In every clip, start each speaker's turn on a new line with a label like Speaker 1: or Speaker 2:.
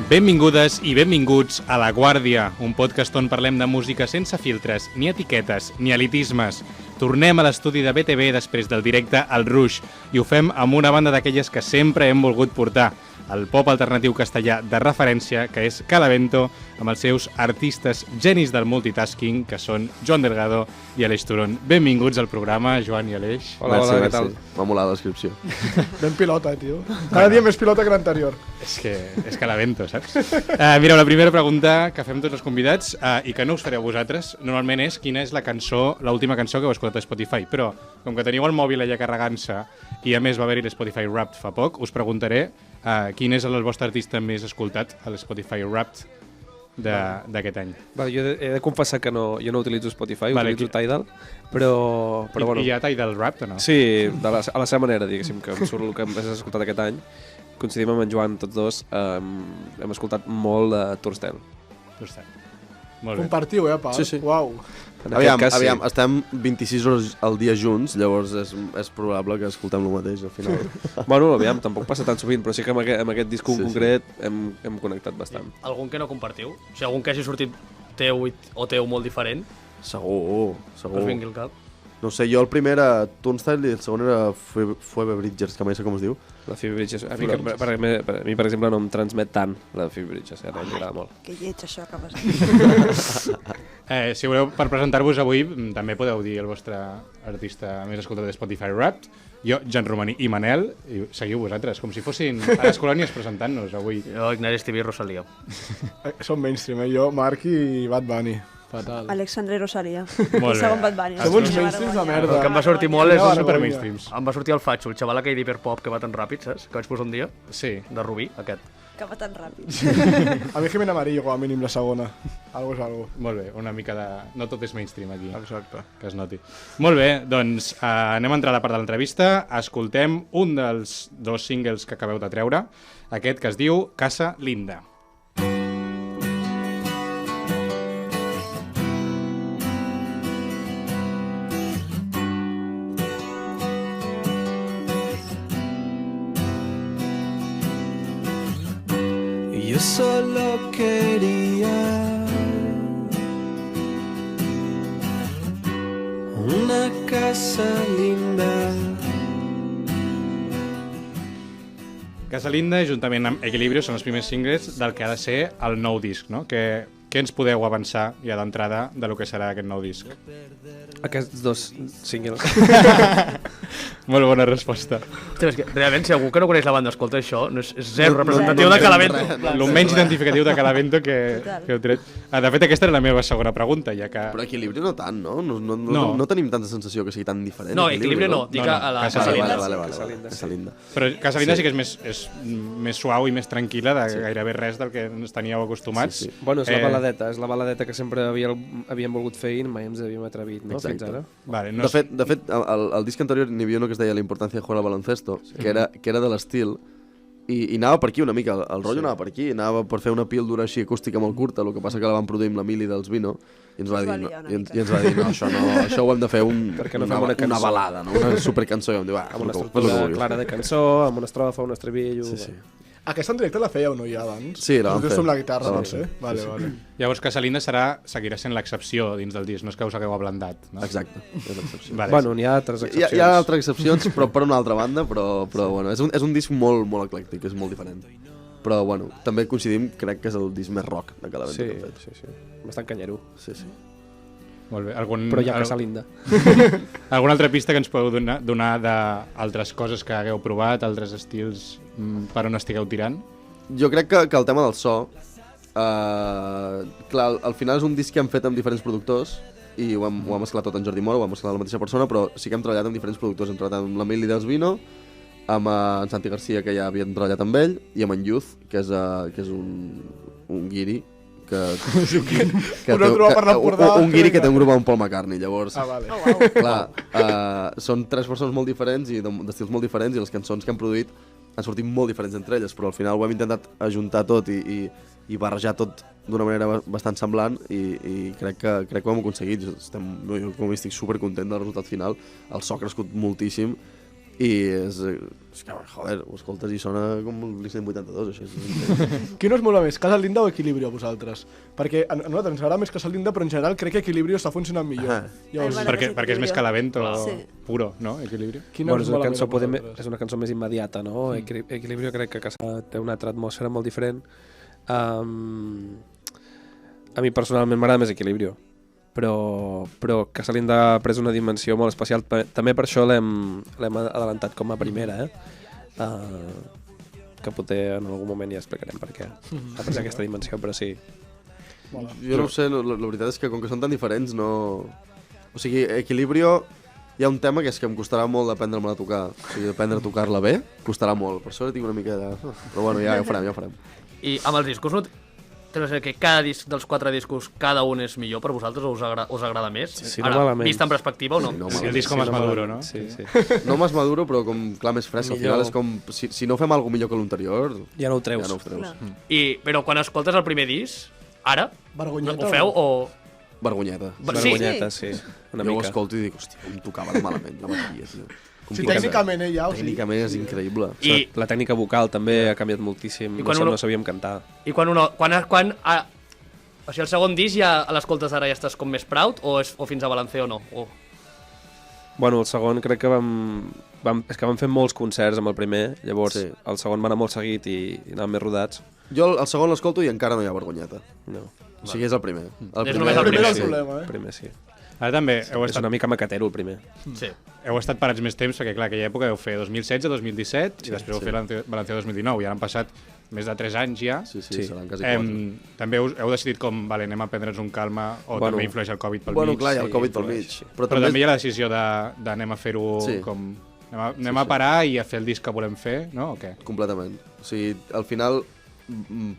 Speaker 1: Benvingudes i benvinguts a La Guàrdia, un podcast on parlem de música sense filtres, ni etiquetes, ni elitismes. Tornem a l'estudi de BTV després del directe al Rush i ho fem amb una banda d'aquelles que sempre hem volgut portar, el pop alternatiu castellà de referència, que és Calavento, amb els seus artistes genis del multitasking, que són Joan Delgado i Aleix Turón. Benvinguts al programa, Joan i Aleix.
Speaker 2: Hola, què tal? M'ha molat la descripció.
Speaker 3: Ben pilota, tio. Cada dia més pilota que l'anterior.
Speaker 1: És que és Calavento, saps? Mireu, la primera pregunta que fem tots els convidats, i que no us fareu vosaltres, normalment és quina és la cançó, l'última cançó que heu escoltat a Spotify. Però, com que teniu el mòbil allà carregant-se, i a més va haver-hi l'Spotify Wrapped fa poc, us preguntaré quin és el vostre artista més escoltat a l'Spotify Wrapped d'aquest any.
Speaker 2: Vale, jo he de confessar que jo no utilitzo Spotify, utilitzo Tidal, però bueno.
Speaker 1: I hi ha Tidal Wrapped o no?
Speaker 2: Sí, a la seva manera, diguéssim, que em surt el que més has escoltat aquest any. Coincidim amb en Joan, tots dos, hem escoltat molt de Turnstile.
Speaker 1: Molt bé.
Speaker 3: Compartiu, Pau?
Speaker 2: Sí.
Speaker 3: Uau.
Speaker 2: Aviam,
Speaker 4: estem 26 hores al dia junts, llavors és probable que escoltem el mateix al final.
Speaker 2: Bueno, aviam, tampoc passa tan sovint, però sí que amb aquest disc concret hem connectat bastant.
Speaker 5: Algun que no compartiu? O sigui, algun que hagi sortit teu o teu molt diferent?
Speaker 4: Segur.
Speaker 5: Que us vingui el cap.
Speaker 4: No sé, jo el primer era Turnstile i el segon era Phoebe Bridgers, que mai sé com es diu.
Speaker 2: La Phoebe Bridgers, a mi per exemple no em transmet tant la Phoebe Bridgers, m'agrada molt.
Speaker 6: Que lleig això que vas dir.
Speaker 1: Si voleu, per presentar-vos avui, també podeu dir el vostre artista més escoltat de Spotify Wrapped. Jo, Jan Romaní i Manel, i seguiu vosaltres, com si fossin a les colònies presentant-nos avui.
Speaker 5: Jo, Ignasi Estivi i Rosalía.
Speaker 3: Som mainstream, jo, Marc i Bad Bunny. Fatal.
Speaker 6: Alexandre Rosalía.
Speaker 1: Molt
Speaker 6: el segon Bad Bunny.
Speaker 3: Som uns mainstreams de merda.
Speaker 5: El que em va sortir molt és
Speaker 1: super mainstreams.
Speaker 5: Em va sortir el Fatxo, el xaval aquell d'hiperpop que va tan ràpid, saps? Que vaig posar un dia.
Speaker 1: Sí.
Speaker 5: De Rubí, aquest.
Speaker 6: Que va tan ràpid.
Speaker 3: A mi Jimena Amarillo, com a mínim, la segona. Algo és algo.
Speaker 1: Molt bé, una mica de... No tot és mainstream aquí.
Speaker 3: Exacte.
Speaker 1: Que es noti. Molt bé, doncs anem a entrar a la part de l'entrevista. Escoltem un dels dos singles que acabeu de treure, aquest que es diu Casa Linda.
Speaker 7: Yo solo quería una casa linda.
Speaker 1: Casa Linda, juntament amb Equilibrio, són els primers singles del que ha de ser el nou disc, no? Què ens podeu avançar ja d'entrada de lo que serà aquest nou disc?
Speaker 2: Aquests dos singles.
Speaker 1: Molt bona resposta.
Speaker 5: Hòstia, és que realment, si algú que no coneix la banda escolta això, no és zero representatiu de Calavento.
Speaker 1: El menys identificatiu de Calavento que heu tret. De fet, aquesta era la meva segona pregunta, ja que...
Speaker 4: Però Equilibri no tant, no? No tenim tanta sensació que sigui tan diferent.
Speaker 5: No, Equilibri no, dic a la
Speaker 1: Casa Linda.
Speaker 4: Casa Linda.
Speaker 1: Però Casa Linda sí que és més suau i més tranquil·la de gairebé res del que ens teníeu acostumats.
Speaker 2: Bueno, és la baladeta que sempre havíem volgut fer i mai ens havíem atrevit, no? Fins ara.
Speaker 1: Vale,
Speaker 4: de fet, el disc anterior n'hi havia uno que es deia La importància de jugar al baloncesto, que era de l'estil, i anava per aquí una mica, el rotllo anava per aquí, anava per fer una píldora així acústica molt curta, el que passa que la van produir amb l'Emili dels Vino, i ens va dir, no, això ho hem de fer una balada, no? Una supercançó, i vam dir,
Speaker 2: amb una estructura clara de cançó, amb una estrofa, un estribillo...
Speaker 4: Sí.
Speaker 3: Aquesta en directe la fèieu, no, ja abans?
Speaker 4: Sí, la vam fer.
Speaker 3: Amb la guitarra, no sé. Vale.
Speaker 1: Llavors, Casa Linda seguirà sent l'excepció dins del disc, no és que us hagueu ablandat, no?
Speaker 4: Exacte, és l'excepció.
Speaker 1: Vale.
Speaker 2: Bueno, n'hi ha altres excepcions.
Speaker 4: Hi ha altres excepcions, però per una altra banda, però bueno, és un disc molt, molt eclèctic, és molt diferent. Però, bueno, també coincidim, crec que és el disc més rock de Calavento que hem fet.
Speaker 2: Sí. Bastant canyero.
Speaker 4: Sí.
Speaker 1: Molt bé.
Speaker 2: Però hi ha Casa Linda.
Speaker 1: Alguna altra pista que ens podeu donar d'altres coses que hagueu provat, altres estils per on estigueu tirant?
Speaker 4: Jo crec que el tema del so, clar, al final és un disc que hem fet amb diferents productors i ho hem mesclat tot en Jordi Moro, ho hem mesclat la mateixa persona, però sí que hem treballat amb diferents productors. Hem treballat amb l'Emili dels Vino, amb en Santi Garcia, que ja havíem treballat amb ell, i amb en Youth, que és un guiri, un guiri que té un grup amb Paul McCartney, llavors...
Speaker 3: Vale.
Speaker 4: Clar, són tres persones molt diferents i d'estils molt diferents, i les cançons que hem produït han sortit molt diferents entre elles, però al final ho hem intentat ajuntar tot i barrejar tot d'una manera bastant semblant i crec que ho hem aconseguit. Jo com estic supercontent del resultat final, el so ha crescut moltíssim i és que, joder, ho escoltes i sona com l'Incendent 82, això és increïble.
Speaker 3: Quin us mola més, Casa Linda o Equilibrio a vosaltres? Perquè a nosaltres ens agrada més Casa Linda, però en general crec que Equilibrio està funcionant millor. Llavors,
Speaker 8: Ai,
Speaker 1: Perquè és més Calavento
Speaker 8: Sí.
Speaker 1: puro, no? Equilibrio.
Speaker 3: quina us
Speaker 2: És una
Speaker 3: mola
Speaker 2: cançó,
Speaker 3: més a vosaltres?
Speaker 2: és una cançó més immediata, no? Equilibrio crec que té una altra atmosfera molt diferent. A mi personalment m'agrada més Equilibrio, però Casa Linda ha pres una dimensió molt especial. També per això l'hem adelantat com a primera, que potser en algun moment ja explicarem per què ha pres aquesta dimensió, però sí.
Speaker 4: Jo no ho sé, la veritat és que com que són tan diferents no... O sigui, Equilibrio hi ha un tema que és que em costarà molt aprendre-me a tocar. O sigui, aprendre a tocar-la bé costarà molt. Per això tinc una mica de... Però bueno, ja ho farem.
Speaker 5: I amb els discos, no té la que cada disc dels 4 discos, cada un és millor per vosaltres o us agrada més?
Speaker 2: Sí,
Speaker 5: Ara,
Speaker 2: no malament.
Speaker 5: vist en perspectiva o no?
Speaker 4: Sí, no,
Speaker 1: Sí, el disco més maduro, no?
Speaker 2: Sí, sí.
Speaker 4: No més maduro, però com clar més fresc. Al final és com... Si no fem alguna millor que l'anterior,
Speaker 2: Ja no ho treus.
Speaker 4: ja no ho treus.
Speaker 8: Clar.
Speaker 5: Però quan escoltes el primer disc, ara,
Speaker 3: Vergonyeta
Speaker 5: ho feu o...
Speaker 4: Vergonyeta.
Speaker 5: Sí.
Speaker 2: Vergonyeta, sí. Una
Speaker 4: Jo ho
Speaker 2: mica.
Speaker 4: escolto i dic, hòstia, com tocava de malament la bateria, tio. Com
Speaker 3: Sí,
Speaker 4: pot ser?
Speaker 3: tècnicament, ja, o sigui...
Speaker 4: Tècnicament és increïble.
Speaker 2: La tècnica vocal també ha canviat moltíssim.
Speaker 5: I quan
Speaker 2: No sabíem cantar.
Speaker 5: I quan o sigui, el segon disc ja a l'escoltes ara ja estàs com més proud o fins a Balanceo no?
Speaker 2: Bueno, el segon crec que és que vam fer molts concerts amb el primer, llavors
Speaker 4: Sí.
Speaker 2: el segon va anar molt seguit i anàvem més rodats.
Speaker 4: Jo el segon l'escolto i encara no hi ha vergonyeta.
Speaker 2: No,
Speaker 4: O sigui, és el primer.
Speaker 5: És només el
Speaker 3: primer
Speaker 5: primer.
Speaker 3: és el problema,
Speaker 2: el primer sí.
Speaker 1: Ara també heu
Speaker 2: És
Speaker 1: estat,
Speaker 2: una mica maquetero el primer.
Speaker 5: Sí.
Speaker 1: heu estat parats més temps, perquè clar, aquella època heu fer 2016, 2017 i després heu fet Balanceo 2019 i ara han passat més de 3 anys ja.
Speaker 4: Sí,
Speaker 2: Sí.
Speaker 4: seran quasi 4.
Speaker 1: També heu decidit com, vale, anem a prendre'ns un calma o
Speaker 2: Bueno,
Speaker 1: també influeix el Covid pel
Speaker 4: Bueno,
Speaker 1: mig.
Speaker 4: clar, hi ha el
Speaker 2: sí,
Speaker 4: Covid pel mig.
Speaker 2: influeix, sí.
Speaker 1: Però també hi ha la decisió d'anem a fer-ho
Speaker 4: Sí.
Speaker 1: com... Anem a parar i a fer el disc que volem fer, no? O què?
Speaker 4: Completament. O sigui, al final,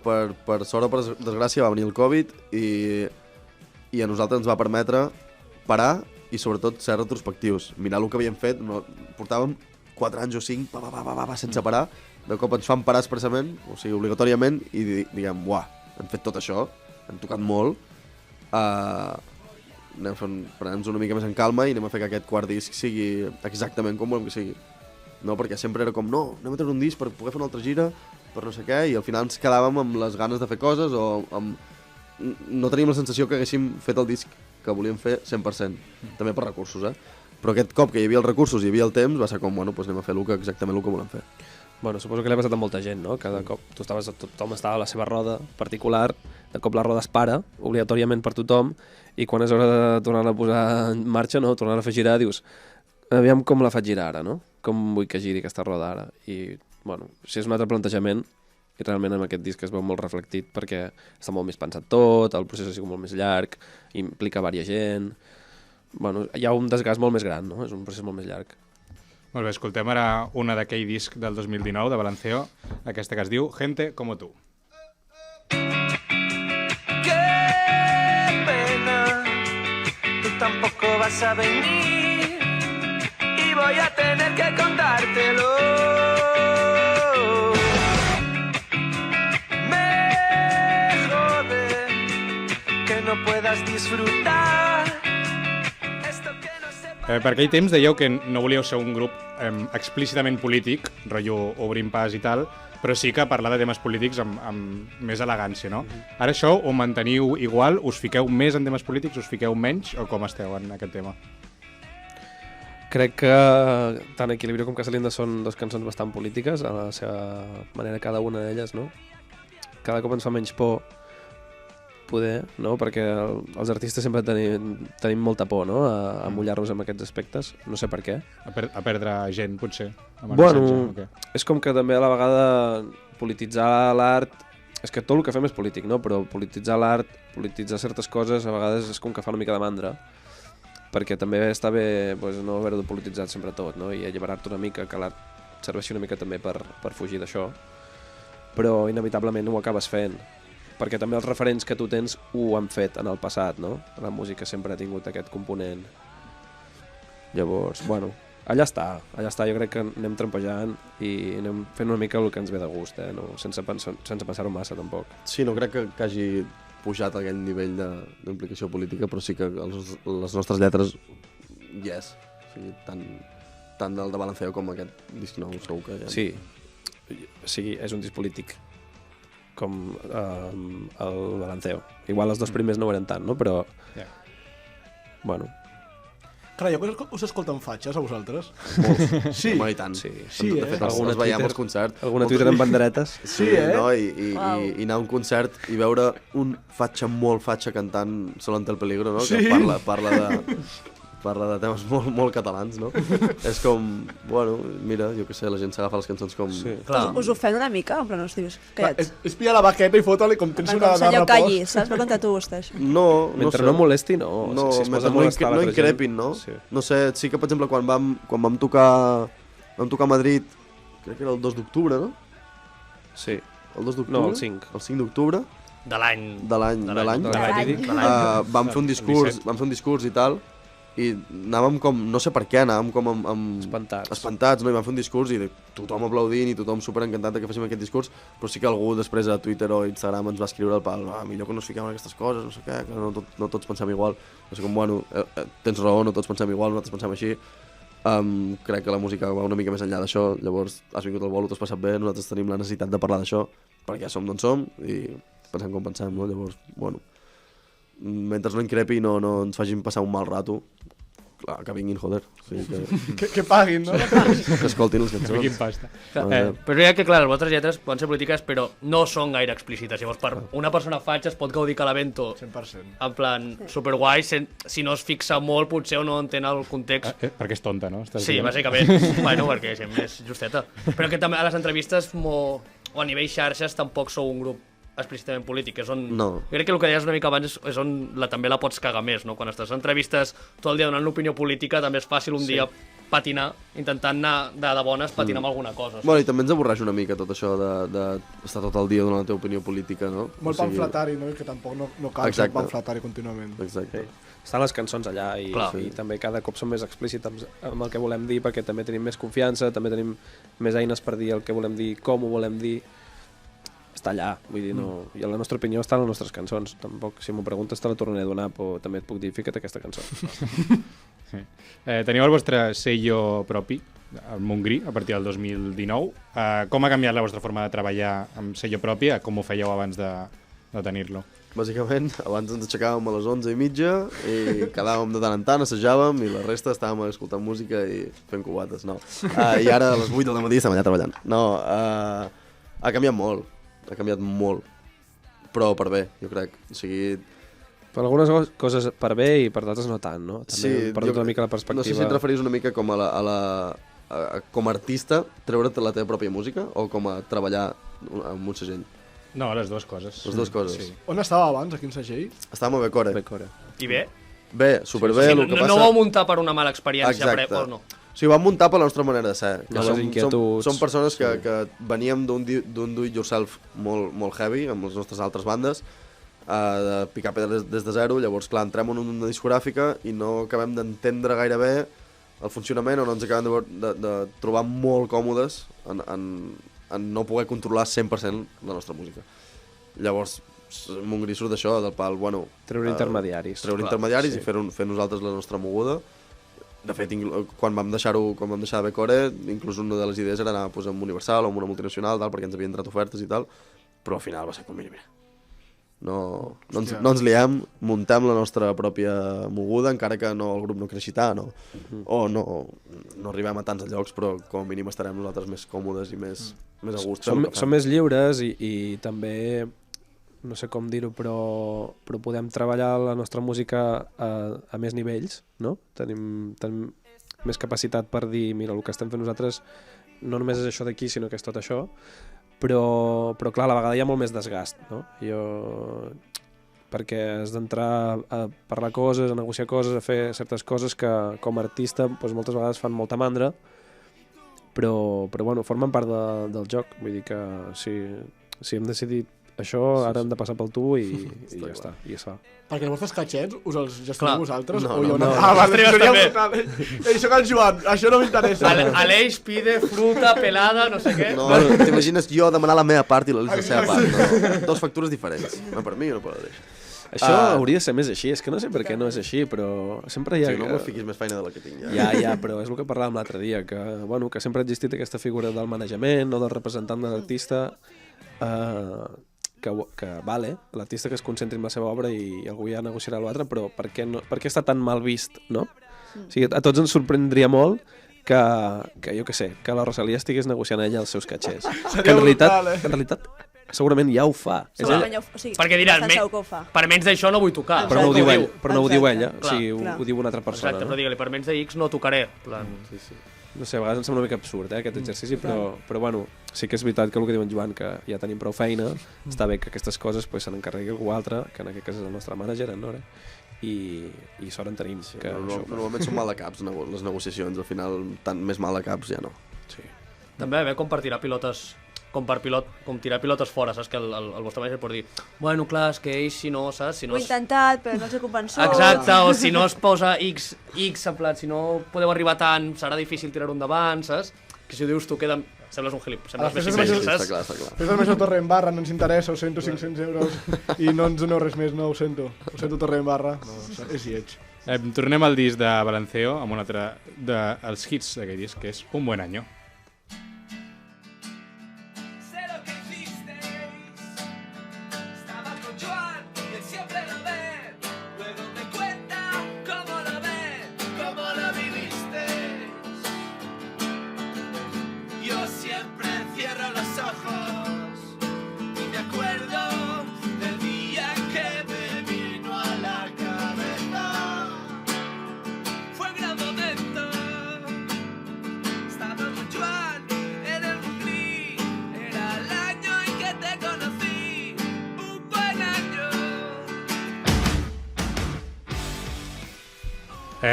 Speaker 4: per sort o per desgràcia, va venir el Covid i a nosaltres ens va permetre parar i sobretot ser retrospectius. Mirar el que havíem fet, portàvem 4 anys o 5, sense parar, de cop ens fan parar expressament, o sigui, obligatòriament, i diguem, uah, hem fet tot això, hem tocat molt, prenem-nos una mica més en calma i anem a fer que aquest quart disc sigui exactament com volem que sigui. No, perquè sempre era com, no, anem a treure un disc per poder fer una altra gira, per no sé què, i al final ens quedàvem amb les ganes de fer coses o amb... No teníem la sensació que haguéssim fet el disc que volíem fer 100%, també per recursos, Però aquest cop que hi havia els recursos i hi havia el temps, va ser com, bueno, doncs anem a fer exactament el que volem fer.
Speaker 2: Bueno, suposo que li ha passat a molta gent, no? Cada cop tothom estava a la seva roda particular, de cop la roda es para, obligatòriament per tothom, i quan és hora de tornar-la a posar en marxa, no? Tornar-la a fer girar, dius, aviam com la faig girar ara, no? Com vull que giri aquesta roda ara? I, bueno, si és un altre plantejament, i realment en aquest disc es veu molt reflectit perquè està molt més pensat tot, el procés ha sigut molt més llarg, implica diversa gent... Bueno, hi ha un desgast molt més gran, no? És un procés molt més llarg.
Speaker 1: Molt bé, escoltem ara una d'aquell disc del 2019, de Balanceo, aquesta que es diu Gente como tú.
Speaker 7: Qué pena, tú tampoco vas a venir y voy a tener que contártelo. Me jode que no puedas disfrutar.
Speaker 1: Per aquell temps dèieu que no volíeu ser un grup explícitament polític, rotllo obrim pas i tal, però sí que parlar de temes polítics amb més elegància, no? Ara això ho manteniu igual? Us fiqueu més en temes polítics? Us fiqueu menys? O com esteu en aquest tema?
Speaker 2: Crec que tant Equilibrio com Casa Linda són dues cançons bastant polítiques, a la seva manera cada una d'elles, no? Cada cop ens fa menys por poder, no? Perquè els artistes sempre tenim molta por, no? A mullar-nos amb aquests aspectes, no sé per què.
Speaker 1: A perdre gent, potser? Amb el
Speaker 2: Bueno,
Speaker 1: missatge, o què?
Speaker 2: és com que també a la vegada polititzar l'art... És que tot el que fem és polític, no? Però polititzar l'art, polititzar certes coses, a vegades és com que fa una mica de mandra, perquè també està bé doncs, no haver-ho polititzat sempre tot, no? I alliberar-te una mica, que l'art serveixi una mica també per fugir d'això, però inevitablement ho acabes fent, perquè també els referents que tu tens ho han fet en el passat, no? La música sempre ha tingut aquest component. Llavors, bueno, allà està, jo crec que anem trampejant i anem fent una mica el que ens ve de gust, no? sense pensar-ho massa, tampoc.
Speaker 4: Sí, no crec que hagi pujat a aquell nivell d'implicació política, però sí que les nostres lletres, yes. O sigui, tant tant del de Balanceo com aquest disc nou, segur que ja...
Speaker 2: Sí, és un disc polític com el Balanceo. Igual els dos primers no ho eren tant, no? Però, bueno...
Speaker 3: Creieu que us escolten fatxes a vosaltres?
Speaker 2: Sí.
Speaker 4: Home, i tant.
Speaker 2: Sí,
Speaker 4: De fet, els veiem als concerts.
Speaker 2: Alguna Twitter amb banderetes.
Speaker 3: Sí,
Speaker 4: No? I anar a un concert i veure un fatxa molt fatxa cantant Solante el Peligro, no?
Speaker 3: Sí.
Speaker 4: Que parla de temes molt, molt catalans, no? És com, bueno, mira, jo què sé, la gent s'agafa les cançons com...
Speaker 2: Sí.
Speaker 5: Clar.
Speaker 8: Us ofèn una mica? En plan, estigues callats.
Speaker 3: És pillar la baqueta i fotre-li com tens
Speaker 8: Com
Speaker 3: una
Speaker 8: si allò
Speaker 3: repòs.
Speaker 8: calli, saps? Per contar tu gustes.
Speaker 4: No
Speaker 2: Mentre
Speaker 4: sé.
Speaker 2: no molesti, no.
Speaker 4: No,
Speaker 2: si es
Speaker 4: mentre
Speaker 2: posa a molestar
Speaker 4: no
Speaker 2: l'altra
Speaker 4: increpin,
Speaker 2: gent,
Speaker 4: no?
Speaker 2: Sí.
Speaker 4: No sé, sí que, per exemple, quan vam tocar a Madrid, crec que era el 2 d'octubre, no?
Speaker 2: Sí.
Speaker 4: El 2 d'octubre?
Speaker 2: No, el 5.
Speaker 4: El 5 d'octubre
Speaker 5: De l'any...
Speaker 4: de l'any.
Speaker 2: Verídic.
Speaker 4: Vam fer un discurs i tal, i anàvem com, no sé per què, anàvem com amb espantats, no? I vam fer un discurs i tothom aplaudint i tothom superencantat que féssim aquest discurs, però sí que algú després a Twitter o Instagram ens va escriure al pal, millor que no ens fiquem en aquestes coses, no sé què, que no tots pensem igual. No sé com, bueno, tens raó, no tots pensem igual, nosaltres pensem així. Crec que la música va una mica més enllà d'això, llavors has vingut al bolo, t'has passat bé, nosaltres tenim la necessitat de parlar d'això, perquè som d'on som i pensem com pensem, no? Llavors, bueno, mentre no increpi i no ens facin passar un mal rato, clar, que vinguin, joder. O sigui
Speaker 3: Que paguin, no?
Speaker 4: que escoltin les cançons.
Speaker 1: Fiquin pasta.
Speaker 5: Però jo crec que, clar, les vostres lletres poden ser polítiques, però no són gaire explícites. Llavors, per una persona fatxa es pot gaudir que l'evento
Speaker 3: 100%.
Speaker 5: en plan superguai, si no es fixa molt, potser o no entén el context.
Speaker 1: Perquè és tonta, no? Estàs
Speaker 5: Sí,
Speaker 1: dient?
Speaker 5: bàsicament. Bueno, perquè sempre és justeta. Però que també a les entrevistes o a nivell xarxes tampoc sou un grup explícitament polític, és on...
Speaker 4: No.
Speaker 5: Jo crec que el que deies una mica abans és on també la pots cagar més, no? Quan estàs en entrevistes tot el dia donant l'opinió política, també és fàcil un dia patinar, intentant anar de bones, patinar amb alguna cosa.
Speaker 4: Bueno, i també ens avorreix una mica tot això d'estar tot el dia donant la teva opinió política, no?
Speaker 3: Molt pamfletari, no? I que tampoc no cal ser pamfletari contínuament.
Speaker 4: Exacte.
Speaker 2: Estan les cançons allà i també cada cop som més explícits amb el que volem dir, perquè també tenim més confiança, també tenim més eines per dir el que volem dir, com ho volem dir. Està allà, vull dir, no... I la nostra opinió està en les nostres cançons. Tampoc, si m'ho preguntes, te la tornaré a donar, però també et puc dir, fica't aquesta cançó.
Speaker 1: Sí. Teniu el vostre sello propi, el Montgrí, a partir del 2019. Com ha canviat la vostra forma de treballar amb sello propi? Com ho fèieu abans de tenir-lo?
Speaker 4: Bàsicament, abans ens aixecàvem a les 11:30 i quedàvem de tant en tant, assajàvem i la resta estàvem escoltant música i fent cubates, no. I ara a les 8 del matí estem allà treballant. No, ha canviat molt. Ha canviat molt, però per bé, jo crec. O sigui...
Speaker 2: Per algunes coses per bé i per d'altres no tant, no? També hem perdut una mica la perspectiva...
Speaker 4: No sé si et referís una mica com com a artista, treure't la teva pròpia música o com a treballar amb un segell?
Speaker 1: No, les dues coses.
Speaker 4: Les dues coses.
Speaker 1: Sí.
Speaker 3: On estava abans, a quin segell?
Speaker 4: Estàvem a Becore.
Speaker 5: I bé?
Speaker 4: Bé, superbé.
Speaker 5: Sí, no ho vau muntar per una mala experiència.
Speaker 4: Exacte.
Speaker 5: O no?
Speaker 4: O sigui, ho vam muntar per la nostra manera de ser. Que
Speaker 2: les inquietuds.
Speaker 4: Som persones que veníem d'un do-it-yourself molt heavy, amb les nostres altres bandes, de picar pedres des de zero. Llavors, clar, entrem en una discogràfica i no acabem d'entendre gaire bé el funcionament o no ens acabem de trobar molt còmodes en no poder controlar 100% la nostra música. Llavors, Montgrí surt d'això, del pal, bueno...
Speaker 2: Treure intermediaris.
Speaker 4: Treure intermediaris i fer nosaltres la nostra moguda. De fet, quan vam deixar de Becore, inclús una de les idees era anar amb Universal o amb una multinacional, perquè ens havien entrat ofertes i tal, però al final va ser com, mira, no ens liem, muntem la nostra pròpia moguda, encara que el grup no creixi tant, o no arribem a tants llocs, però com a mínim estarem nosaltres més còmodes i més a gust.
Speaker 2: Som més lliures i també... no sé com dir-ho, però podem treballar la nostra música a més nivells, no? Tenim més capacitat per dir, mira, el que estem fent nosaltres no només és això d'aquí, sinó que és tot això, però clar, a la vegada hi ha molt més desgast, no? Perquè has d'entrar a parlar coses, a negociar coses, a fer certes coses que com a artista doncs, moltes vegades fan molta mandra, però bueno, formen part del joc, vull dir que si hem decidit això, ara hem de passar pel tu i ja està, i ja es fa.
Speaker 3: Perquè els vostres catxets us els gestioneu vosaltres?
Speaker 4: No,
Speaker 3: o hi ha
Speaker 4: no.
Speaker 3: una...
Speaker 5: també.
Speaker 3: Ei, soc el Joan, això no m'interessa.
Speaker 5: Aleix pide fruta pelada, no sé què.
Speaker 4: No, t'imagines jo demanar la meva part i la seva part. No. Dos factures diferents. Una per mi i una per l'Aleix.
Speaker 2: Això hauria de ser més així, és que no sé per què no és així, però sempre hi ha...
Speaker 4: Sí, no me fiquis més feina de la que tinc,
Speaker 2: Ja, però és el que parlàvem l'altre dia, que sempre ha existit aquesta figura del manejament o del representant de l'artista, que vale, l'artista que es concentri en la seva obra i algú ja negociarà l'altre, però per què està tan mal vist, no? O sigui, a tots ens sorprendria molt que jo què sé, que la Rosalía estigués negociant ella els seus catxers. Que en realitat segurament ja ho fa.
Speaker 5: Perquè diran, per menys d'això no vull tocar.
Speaker 2: Però no ho diu ella, o sigui, ho diu una altra persona.
Speaker 5: Exacte, però digue-li, per menys de X no tocaré.
Speaker 2: No sé, a vegades em sembla una mica absurd, aquest exercici, però bueno, sí que és veritat que el que diuen Joan, que ja tenim prou feina, està bé que aquestes coses se n'encarregui algú altre, que en aquest cas és el nostre mànager, en Nora, i sort en tenim.
Speaker 4: Normalment són mal de caps les negociacions, al final més mal de caps ja no.
Speaker 5: També com per tirar pilotes, com tirar pilotes fora, saps? Que el vostre mànager pot dir, bueno, clar, és que ell si no, saps?
Speaker 8: Ho he intentat, però no els he convençut.
Speaker 5: Exacte, o si no es posa X, en plat, si no podeu arribar tant, serà difícil tirar-ho endavant, saps? Que si ho dius tu queda... Sembles un gilip, sembles més imbècil, saps?
Speaker 4: Està clar.
Speaker 3: Fes el major Torre en Barra, no ens interessa, ho sento, 500 euros, i no ens doneu res més, no, ho sento Torre en Barra, no, és lleig.
Speaker 1: Tornem al disc de Balanceo, amb un altre dels hits d'aquell disc, que és Un buen año.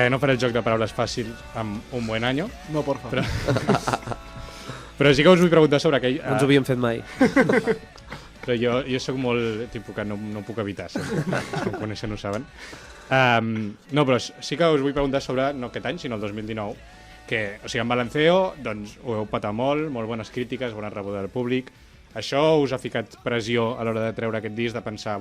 Speaker 1: No faré el joc de paraules fàcil amb Un buen año.
Speaker 3: No, porfa.
Speaker 1: Però sí que us vull preguntar sobre aquell...
Speaker 2: No ens ho havíem fet mai.
Speaker 1: Però jo sóc molt tipus que no puc evitar, si em coneixen ho saben. No, però sí que us vull preguntar sobre, no aquest any, sinó el 2019, que, o sigui, en Balanceo, doncs, ho heu patat molt bones crítiques, bona rebuda del públic. Això us ha ficat pressió a l'hora de treure aquest disc, de pensar,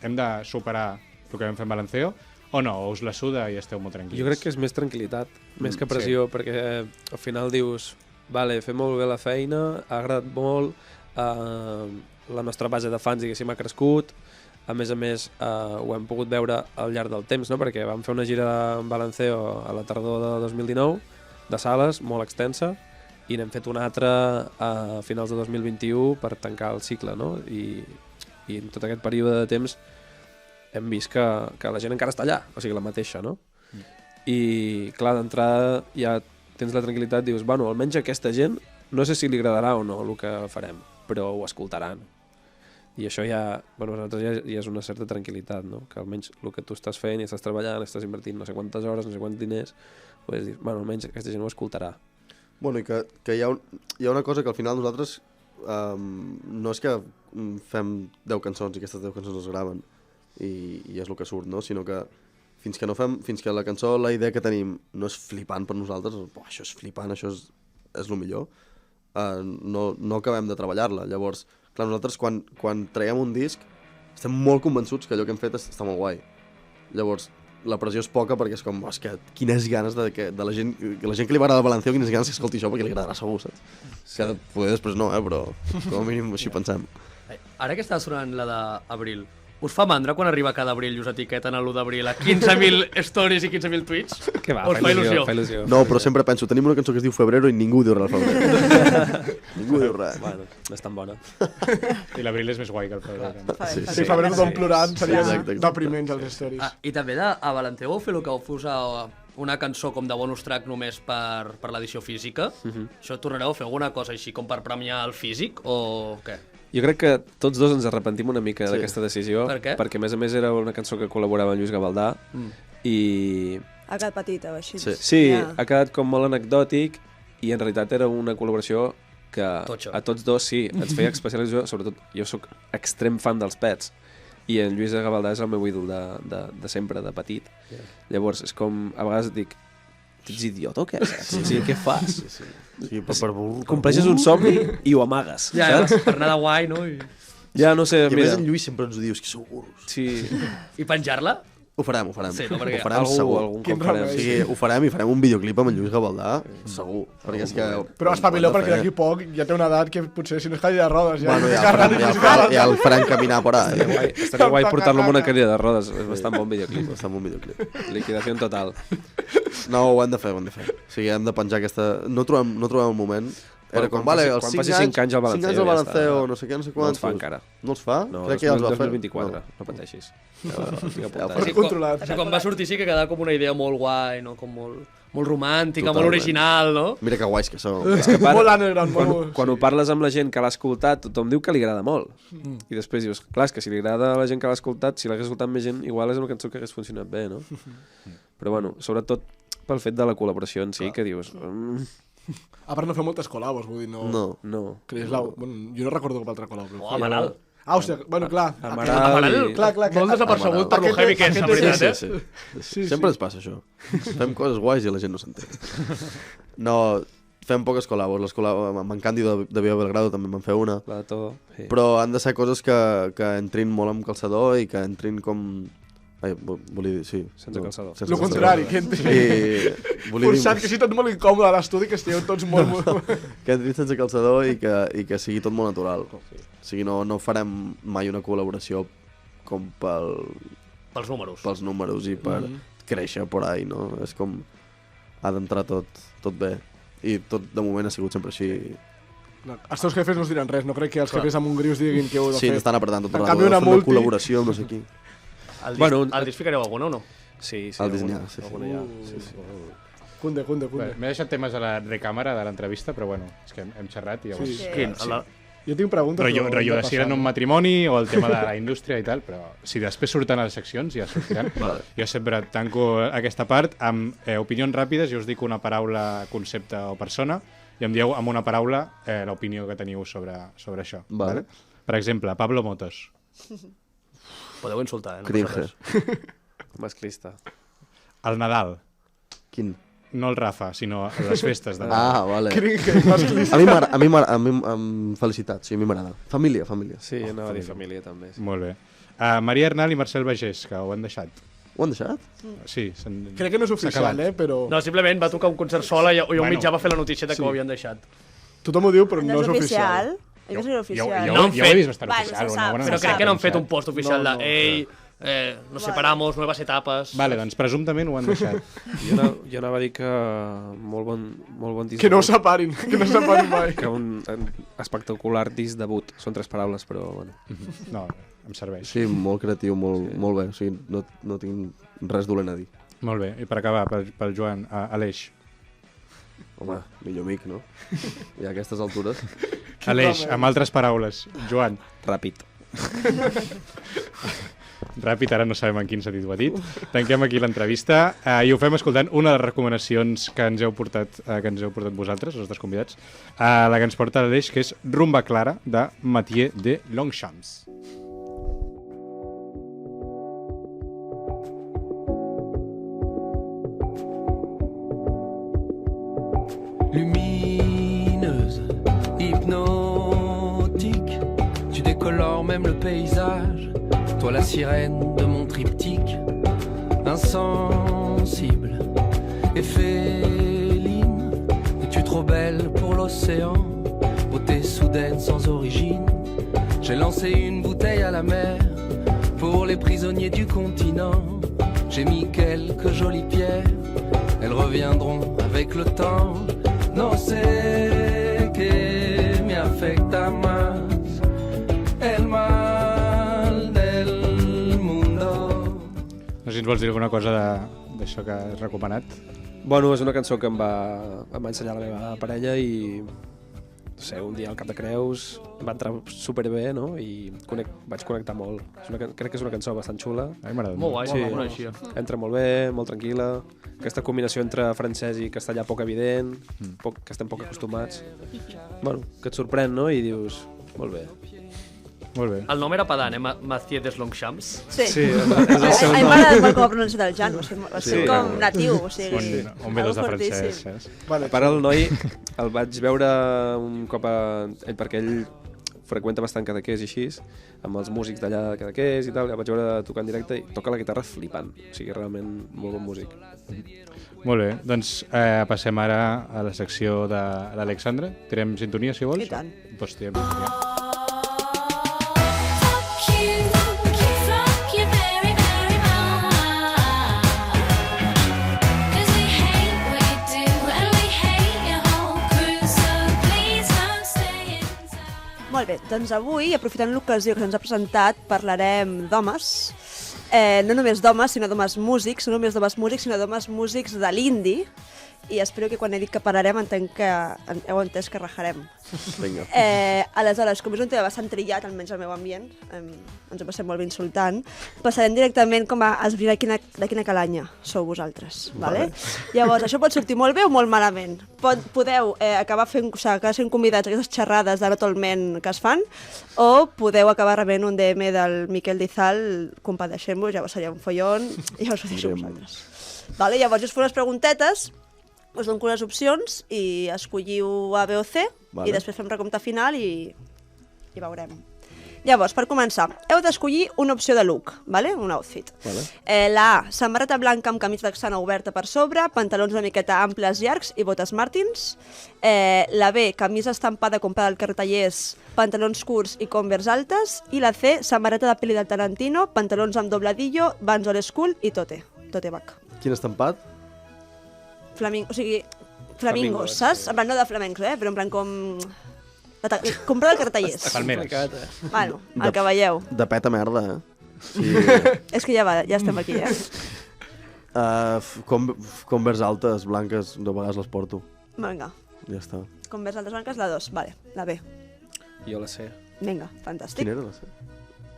Speaker 1: hem de superar el que vam fer en Balanceo, o no, o us la suda i esteu molt tranquils?
Speaker 2: Jo crec que és més tranquil·litat, més que pressió, perquè al final dius, vale, fem molt bé la feina, ha agradat molt, la nostra base de fans, diguéssim, ha crescut, a més, ho hem pogut veure al llarg del temps, no? Perquè vam fer una gira en Balanceo a la tardor de 2019, de sales, molt extensa, i n'hem fet una altra a finals de 2021 per tancar el cicle, no? I en tot aquest període de temps hem vist que la gent encara està allà, o sigui, la mateixa, no? I, clar, d'entrada ja tens la tranquil·litat, dius, bueno, almenys aquesta gent, no sé si li agradarà o no el que farem, però ho escoltaran. I això ja, nosaltres ja és una certa tranquil·litat, no? Que almenys el que tu estàs fent i estàs treballant, estàs invertint no sé quantes hores, no sé quants diners, pues dir, bueno, almenys aquesta gent ho escoltarà.
Speaker 4: Bueno, i que hi ha una cosa que al final nosaltres no és que fem 10 cançons i aquestes 10 cançons es graven, i és el que surt, no? Sinó que fins que la cançó, la idea que tenim no és flipant per nosaltres, això és flipant, això és el millor, no acabem de treballar-la. Llavors, clar, nosaltres quan traiem un disc estem molt convençuts que allò que hem fet està molt guai. Llavors, la pressió és poca perquè és com, és que quines ganes de la gent que li va agradar Balanceo, quines ganes que escolti això perquè li agradarà segur, saps? Que poder després no, però com a mínim així pensem.
Speaker 5: Ara que està sonant la d'Abril, us fa mandra quan arriba cada abril i us etiqueten a l'1 d'abril a 15.000 stories i 15.000 tweets?
Speaker 2: Que va,
Speaker 5: us fa il·lusió.
Speaker 4: No, però sempre penso, tenim una cançó que es diu Febrero i ningú diu res al febrer. Ningú diu res.
Speaker 2: Bueno, no és tan bona.
Speaker 1: I l'abril és més guai que el febrer.
Speaker 3: Si febrer tothom plorant seria depriments als stories.
Speaker 5: I també a Balanceo vau fer el que vau fer una cançó com de bonus track només per l'edició física. Això tornareu a fer alguna cosa així com per premiar el físic o què?
Speaker 2: Jo crec que tots dos ens arrepentim una mica d'aquesta decisió.
Speaker 5: Per què?
Speaker 2: Perquè, a més, era una cançó que col·laborava amb Lluís Gavaldà i...
Speaker 8: Ha quedat petita o així.
Speaker 2: Sí, ha quedat com molt anecdòtic i en realitat era una col·laboració que a tots dos sí, ens feia especial il·lusió. Sobretot, jo sóc extrem fan dels Pets i en Lluís Gavaldà és el meu ídol de sempre, de petit. Llavors, és com, a vegades dic, ets idiota o què? Sí, què fas?
Speaker 4: Sí,
Speaker 2: Compleixes un somni i ho amagues.
Speaker 5: Ja, per anar de guai, no?
Speaker 2: Ja, no sé,
Speaker 4: I a més
Speaker 2: mira.
Speaker 4: en Lluís sempre ens ho dius, que sou burros.
Speaker 2: Sí,
Speaker 5: I penjar-la?
Speaker 4: Ho farem.
Speaker 5: Sí, no, perquè
Speaker 4: ho farem segur.
Speaker 2: algun
Speaker 3: Quin
Speaker 2: cop farem.
Speaker 3: remei.
Speaker 4: O sigui, ho farem i farem un videoclip amb en Lluís Gavaldà, segur. Perquè és que...
Speaker 3: Però està millor
Speaker 4: ho hem de
Speaker 3: perquè
Speaker 4: fer.
Speaker 3: d'aquí poc ja té una edat que potser si no és cadira de rodes ja...
Speaker 4: Bueno, ja el farem caminar por ahí.
Speaker 2: Estaria guai portar-lo amb una cadira de rodes. És bastant bon videoclip.
Speaker 4: Està en un videoclip.
Speaker 2: Liquidació total.
Speaker 4: No, ho hem de fer. O sigui, hem de penjar aquesta... No trobem el moment. Era com, vale, els 5 anys...
Speaker 2: 5 anys al Balanceo.
Speaker 4: 5 anys al Balanceo, no sé què, no sé
Speaker 2: No
Speaker 4: quants.
Speaker 2: els fa encara.
Speaker 4: No els fa?
Speaker 2: No,
Speaker 4: Crec que ja els va fer.
Speaker 2: 2024, no pateixis.
Speaker 3: controlat.
Speaker 5: Quan va sortir sí que quedava com una idea molt guai, no? Com molt romàntica,
Speaker 4: Totalment.
Speaker 5: molt original, no?
Speaker 4: Mira que guais que són.
Speaker 2: És que
Speaker 3: Molt underground,
Speaker 2: quan ho parles amb la gent que l'ha escoltat, tothom diu que li agrada molt. I després dius, clar, és que si li agrada a la gent que l'ha escoltat, si l'hagués escoltat més gent, igual és una cançó que hagués funcionat bé, no? Però bueno, sobretot pel fet de la col·laboració en si, que dius...
Speaker 3: A part no fem moltes col·labos, vull dir, no...
Speaker 2: No.
Speaker 3: Que és bueno, jo no recordo cap altra col·labo.
Speaker 5: Oh, Amaral.
Speaker 3: Ah, hòstia, bueno, clar.
Speaker 5: Amaral,
Speaker 3: Clar,
Speaker 5: molt desapercebut per lo heavy que és, la veritat, eh?
Speaker 4: Sí. Sempre ens passa això. Fem coses guais i la gent no s'entén. No, fem poques col·labos. Les col·labos amb en Càndido de Via Belgrado també en van fer una.
Speaker 2: La de todo. Sí.
Speaker 4: Però han de ser coses que entrin molt amb calçador i que entrin com... Ai, volia dir, sí.
Speaker 2: Sense calçador.
Speaker 3: Lo contrari, que entri...
Speaker 4: Volia dir...
Speaker 3: Forçat, que sigui tot molt incòmode a l'estudi, que estigueu tots molt...
Speaker 4: Que entri sense calçador i que sigui tot molt natural. O sigui, no farem mai una col·laboració com
Speaker 5: Pels números.
Speaker 4: pels números i per créixer por ahí, no? És com... Ha d'entrar tot bé. I tot, de moment, ha sigut sempre així.
Speaker 3: Els teus jefes no us diran res, no crec que els jefes amb un grius diguin que heu de
Speaker 4: Sí,
Speaker 3: fer.
Speaker 4: n'estan apretant tot
Speaker 3: En
Speaker 4: el
Speaker 3: canvi, una
Speaker 4: rato. Una
Speaker 3: multi-
Speaker 4: col·laboració amb no sé qui.
Speaker 5: Al disc ficareu alguna o no?
Speaker 2: Sí,
Speaker 4: El dissenyar, sí.
Speaker 2: alguna ja. Sí.
Speaker 3: Cunde.
Speaker 1: Bé, m'he deixat temes a la recàmera de l'entrevista, però bueno, és que hem xerrat i llavors...
Speaker 3: Sí.
Speaker 5: Quin?
Speaker 3: Jo tinc preguntes...
Speaker 1: Rotllo
Speaker 3: però hem
Speaker 1: de si eren un matrimoni o el tema de la indústria i tal, però si després surten a les seccions ja sortiran. Jo sempre tanco aquesta part amb opinions ràpides, jo us dic una paraula, concepte o persona i em dieu amb una paraula l'opinió que teniu sobre això.
Speaker 4: Vale.
Speaker 1: Per exemple, Pablo Motos.
Speaker 5: Podeu insultar, no?
Speaker 4: Cringe.
Speaker 2: Masclista.
Speaker 1: El Nadal.
Speaker 4: Quin?
Speaker 1: No el Rafa, sinó les festes de Nadal.
Speaker 4: Ah, vale. A mi felicitats, sí, a mi m'agrada. Família.
Speaker 2: Sí, anava a dir família també. Sí.
Speaker 1: Molt bé. Maria Arnal i Marcel Bagés, que ho han deixat.
Speaker 4: Ho han deixat?
Speaker 1: Sí.
Speaker 3: Crec que no és oficial, però...
Speaker 5: No, simplement va tocar un concert sola i jo
Speaker 1: Bueno,
Speaker 5: mitjà va fer la notícia de que ho havien deixat.
Speaker 3: Tothom ho diu, però
Speaker 8: No
Speaker 3: no
Speaker 8: és
Speaker 3: és oficial.
Speaker 8: oficial. Jo és oficial.
Speaker 1: Jo
Speaker 5: No han
Speaker 1: ho he
Speaker 5: fet.
Speaker 1: vist bastant
Speaker 8: Bueno,
Speaker 1: oficial.
Speaker 8: se
Speaker 1: una
Speaker 8: sap,
Speaker 1: bona
Speaker 5: Però
Speaker 8: se
Speaker 5: crec que no han
Speaker 8: sap.
Speaker 5: fet un post oficial
Speaker 3: No,
Speaker 5: de ei, nos separamos, nuevas etapas...
Speaker 1: Vale, doncs presumptament ho han deixat.
Speaker 2: Jo anava a dir que molt bon disc
Speaker 3: Que no ho
Speaker 2: debut.
Speaker 3: separin, que no separin mai.
Speaker 2: Que un espectacular disc debut. Són 3 paraules, però bueno.
Speaker 1: No, em serveix.
Speaker 4: Sí, molt creatiu, molt bé. O sigui, no tinc res dolent a dir.
Speaker 1: Molt bé, i per acabar, pel Joan, Aleix.
Speaker 4: Home, millor amic, no? I a aquestes altures...
Speaker 1: Aleix, amb altres paraules. Joan.
Speaker 2: Ràpid.
Speaker 1: Ràpid, ara no sabem en quin sentit ho ha dit. Tanquem aquí l'entrevista i ho fem escoltant una de les recomanacions que ens heu portat vosaltres, els nostres convidats, la que ens porta l'Aleix, que és Rumba Clara, de Mathieu de Longchamps.
Speaker 9: Lumineuse, hypnotique, tu décolores même le paysage, toi la sirène de mon triptyque, insensible et féline, es-tu trop belle pour l'océan, beauté soudaine sans origine, j'ai lancé une bouteille à la mer, pour les prisonniers du continent, j'ai mis quelques jolies pierres, elles reviendront avec le temps. No sé qué me afecta más, el mal del mundo.
Speaker 1: No sé si ens vols dir alguna cosa d'això que has recomanat.
Speaker 2: Bueno, és una cançó que em va ensenyar la meva parella i no sé, un dia al Cap de Creus va entrar superbé, no? I vaig connectar molt. Crec que és una cançó bastant xula.
Speaker 1: A mi m'agrada
Speaker 5: Molt guai,
Speaker 2: Sí.
Speaker 5: no la coneixia.
Speaker 2: Entra molt bé, molt tranquil·la. Aquesta combinació entre francès i castellà poc evident, que estem poc acostumats. Bueno, que et sorprèn, no? I dius, molt bé.
Speaker 1: Molt bé.
Speaker 5: El nom era pedant, Mathieu des Longchamps.
Speaker 8: Sí.
Speaker 2: Sí, és el seu
Speaker 8: A mi
Speaker 2: nom.
Speaker 8: m'ha agradat molt com ho ha pronunciat el Jan, va ser
Speaker 2: Sí.
Speaker 8: com natiu, o sigui...
Speaker 1: On ve dos de
Speaker 8: algo
Speaker 1: francès,
Speaker 8: fortíssim.
Speaker 1: saps?
Speaker 3: Vale,
Speaker 2: A part, el noi el vaig veure un cop ell, perquè ell freqüenta bastant Cadaqués i així, amb els músics d'allà de Cadaqués i tal, el vaig veure tocar en directe i toca la guitarra flipant, o sigui, realment molt bon músic.
Speaker 1: Molt bé, doncs passem ara a la secció de l'Alexandra. Tirem sintonia, si vols?
Speaker 8: I tant.
Speaker 1: Doncs tirem sintonia.
Speaker 8: Molt bé, doncs avui, aprofitant l'ocasió que se'ns ha presentat, parlarem d'homes. No només d'homes, sinó d'homes músics, no només d'homes músics, sinó d'homes músics de l'indi. I espero que quan he dit que parlarem entenc que heu entès que rajarem.
Speaker 4: Vinga.
Speaker 8: Aleshores, com és un tema bastant trillat, almenys al meu ambient, ens ho passem molt bé insultant, passarem directament com a esbrinar de quina calanya sou vosaltres. Vale? Llavors, això pot sortir molt bé o molt malament. Podeu acabar sent convidats a aquestes xerrades de Rotolment que es fan, o podeu acabar rebent un DM del Miquel Dizal, compadeixem-vos, llavors seria un follon, i llavors ho deixo vosaltres. Vale? Llavors, jo us faré unes preguntetes, us dono les opcions i escolliu A, B o C,
Speaker 4: Vale.
Speaker 8: i després fem recompte final i veurem. Llavors, per començar, heu d'escollir una opció de look, vale? Un outfit.
Speaker 4: Vale.
Speaker 8: La A, samarreta blanca amb camisa texana oberta per sobre, pantalons una miqueta amples llargs i botes Martins. La B, camisa estampada comprada al Cartellers, pantalons curts i Converse altes. I la C, samarreta de peli del Tarantino, pantalons amb dobladillo, Vans old school i tote back.
Speaker 4: Quin estampat?
Speaker 8: O sigui, flamingos,
Speaker 2: Flamingos,
Speaker 8: saps? En plan, no de flamencs, però en plan com... Comprar el Cartellers.
Speaker 1: Palmeres.
Speaker 8: Bueno, el que veieu.
Speaker 4: De peta merda, Sí.
Speaker 8: És que ja estem aquí,
Speaker 4: Converse altes, blanques, de vegades les porto.
Speaker 8: Vinga,
Speaker 4: Ja està.
Speaker 8: Converse altes blanques, la 2. Vale, la B.
Speaker 2: Jo la sé.
Speaker 8: Vinga, fantàstic.
Speaker 4: Quina era la C?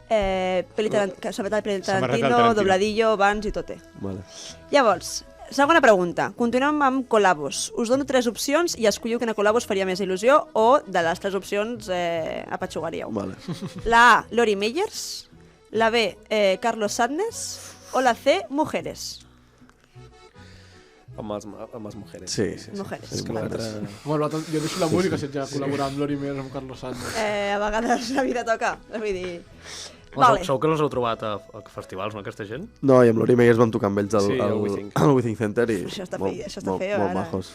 Speaker 8: Samarreta de peli del
Speaker 1: Samarreta del
Speaker 8: Tarantino,
Speaker 1: Tarantino.
Speaker 8: dobladillo, Vans i tote.
Speaker 4: Vale.
Speaker 8: Llavors, segona pregunta. Continuem amb col·labos. Us dono 3 opcions i escolliu quina col·labo us faria més il·lusió o de les 3 opcions apatxugaríeu.
Speaker 4: Vale.
Speaker 8: La A, Lori Meyers. La B, Carlos Sadness. O la C, Mujeres.
Speaker 2: Amb les mujeres.
Speaker 4: Sí.
Speaker 8: Mujeres.
Speaker 2: És que l'altre...
Speaker 3: Bueno, jo deixo la música si ets ja col·laborar amb Lori Meyers, amb Carlos Santos.
Speaker 8: A vegades la vida toca. Vull dir...
Speaker 5: Segur que els heu trobat a festivals, no, aquesta gent?
Speaker 4: No, i amb l'Ori Meyers vam tocar amb ells
Speaker 2: Sí, al Withing.
Speaker 4: al Withing Center i
Speaker 8: Això està
Speaker 4: molt,
Speaker 8: feo,
Speaker 4: molt,
Speaker 8: ara.
Speaker 4: molt majos.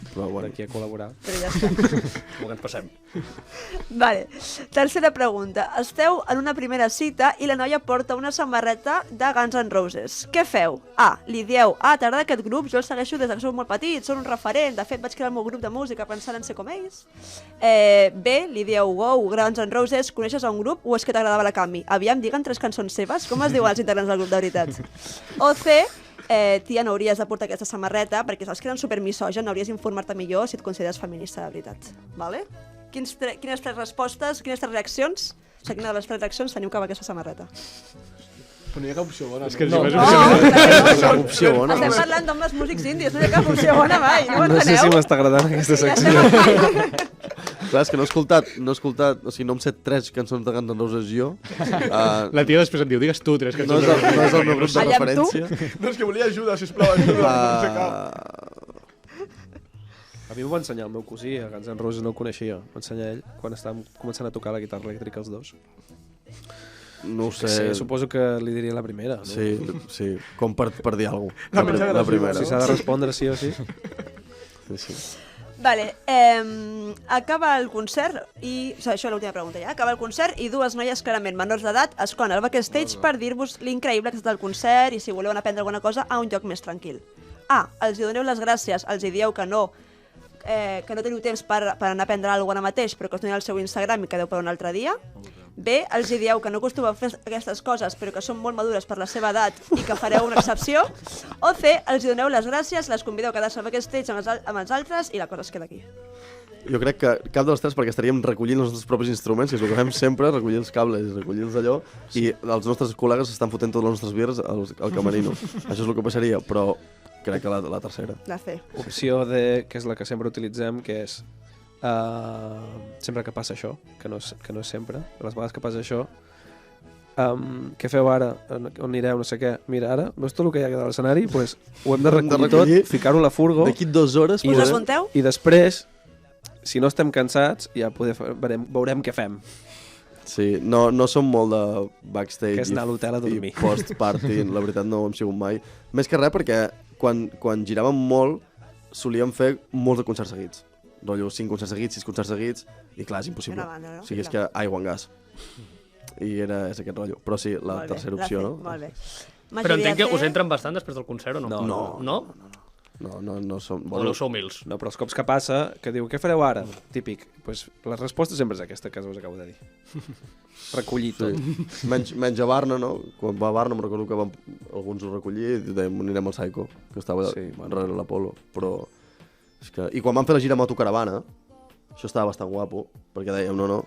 Speaker 4: Però
Speaker 2: Per
Speaker 4: bueno.
Speaker 2: aquí a col·laborar.
Speaker 8: Però ja està.
Speaker 5: Com que ens passem.
Speaker 8: Vale. Tercera pregunta. Esteu en una primera cita i la noia porta una samarreta de Guns N' Roses. Què feu? A. Li dieu, t'agrada aquest grup? Jo el segueixo des que sou molt petits, són un referent. De fet, vaig crear el meu grup de música pensant en ser com ells. B. Li dieu, wow, Guns N' Roses, coneixes a un grup o és que t'agradava la Cami? Aviam, digue'm 3 cançons seves. Com es diuen els integrants del grup de veritat? O C. Tia, no hauries de portar aquesta samarreta perquè saps que eren supermisogen, hauries d'informar-te millor si et consideres feminista de veritat. Vale? Quines 3 respostes, quines 3 reaccions? O sigui, quina de les 3 reaccions teniu cap a aquesta samarreta?
Speaker 3: Però no hi ha cap opció bona.
Speaker 1: És que
Speaker 3: no?
Speaker 1: si
Speaker 8: No,
Speaker 1: fes
Speaker 4: Una opció bona.
Speaker 8: estem parlant d'homes músics indis, no hi ha cap opció bona mai, no ho
Speaker 2: No sé
Speaker 8: enteneu?
Speaker 2: si m'està agradant aquesta
Speaker 8: Ja
Speaker 2: secció.
Speaker 8: estem...
Speaker 4: Clar, és que no he escoltat, o sigui, no em sé 3 cançons de Guns N' Roses jo.
Speaker 1: La tia després et diu, digues tu 3
Speaker 4: No és el meu grup de
Speaker 8: Allà amb tu?
Speaker 4: referència.
Speaker 3: No, és que volia ajuda, sisplau, ajuda. No sé cap.
Speaker 2: A mi m'ho va ensenyar el meu cosí, a Guns N' Roses no el coneixia. M'ho ensenyar ell quan estàvem començant a tocar la guitarra elèctrica els dos.
Speaker 4: No ho sé.
Speaker 2: Sí, suposo que li diria la primera, no?
Speaker 4: Sí, com per dir alguna cosa.
Speaker 3: La mitja
Speaker 4: La
Speaker 3: gràcia,
Speaker 4: primera.
Speaker 2: Si s'ha de respondre sí o sí.
Speaker 4: Sí.
Speaker 8: Vale, acaba el concert i... O sigui, això és l'última pregunta ja. Acaba el concert i 2 noies clarament menors d'edat es conen al backstage per dir-vos l'increïble que ha estat el concert i si voleu anar a prendre alguna cosa a un lloc més tranquil. A. Els hi doneu les gràcies, els hi dieu que no teniu temps per anar a prendre alguna cosa ara mateix, però que us donin el seu Instagram i quedeu per un altre dia. B. Els hi dieu que no acostumeu a fer aquestes coses, però que són molt madures per la seva edat i que fareu una excepció. O C. Els hi doneu les gràcies, les convideu a quedar-se al backstage amb els altres i la cosa es queda aquí.
Speaker 4: Jo crec que cap de les 3 perquè estaríem recollint els nostres propis instruments, que és el que fem sempre, recollir els cables, recollir els allò, i els nostres col·legues estan fotent totes les nostres birres al camerino. Això és el que passaria, però crec que la tercera.
Speaker 8: La C.
Speaker 2: Opció D, que és la que sempre utilitzem, que és sempre que passa això, que no és sempre, les vegades que passa això, què feu ara? On anireu? No sé què. Mira, ara, veus tot el que hi ha a l'escenari? Pues, ho hem de recollir tot, ficar-ho a la furgo
Speaker 4: D'aquí 2 hores...
Speaker 8: Us apunteu?
Speaker 2: i després, si no estem cansats, ja veurem què fem.
Speaker 4: Sí, no som molt de backstage
Speaker 2: Que és anar a l'hotel a dormir.
Speaker 4: i post-party, la veritat no ho hem sigut mai. Més que res perquè quan giràvem molt solíem fer molts de concerts seguits. Rotllo, 5 concerts seguits, 6 concerts seguits, i clar, és impossible.
Speaker 8: Una banda, no?
Speaker 4: O sigui, és que aigua en gas. I és aquest rotllo. Però sí, la tercera opció, no?
Speaker 8: Molt bé.
Speaker 5: Però entenc que us entren bastant després del concert o no?
Speaker 4: No som...
Speaker 5: O no sou humils?
Speaker 2: No, però els cops que passa, que diu, què fareu ara? Típic. Pues, la resposta sempre és aquesta que us acabo de dir. Recollir tot.
Speaker 4: Menys a Barna, no? Quan va a Barna em recordo que alguns ho recollir i dèiem, anirem al Psycho, que estava darrere l'Apolo. Però... És que... I quan vam fer la gira amb autocaravana, això estava bastant guapo, perquè dèiem, no,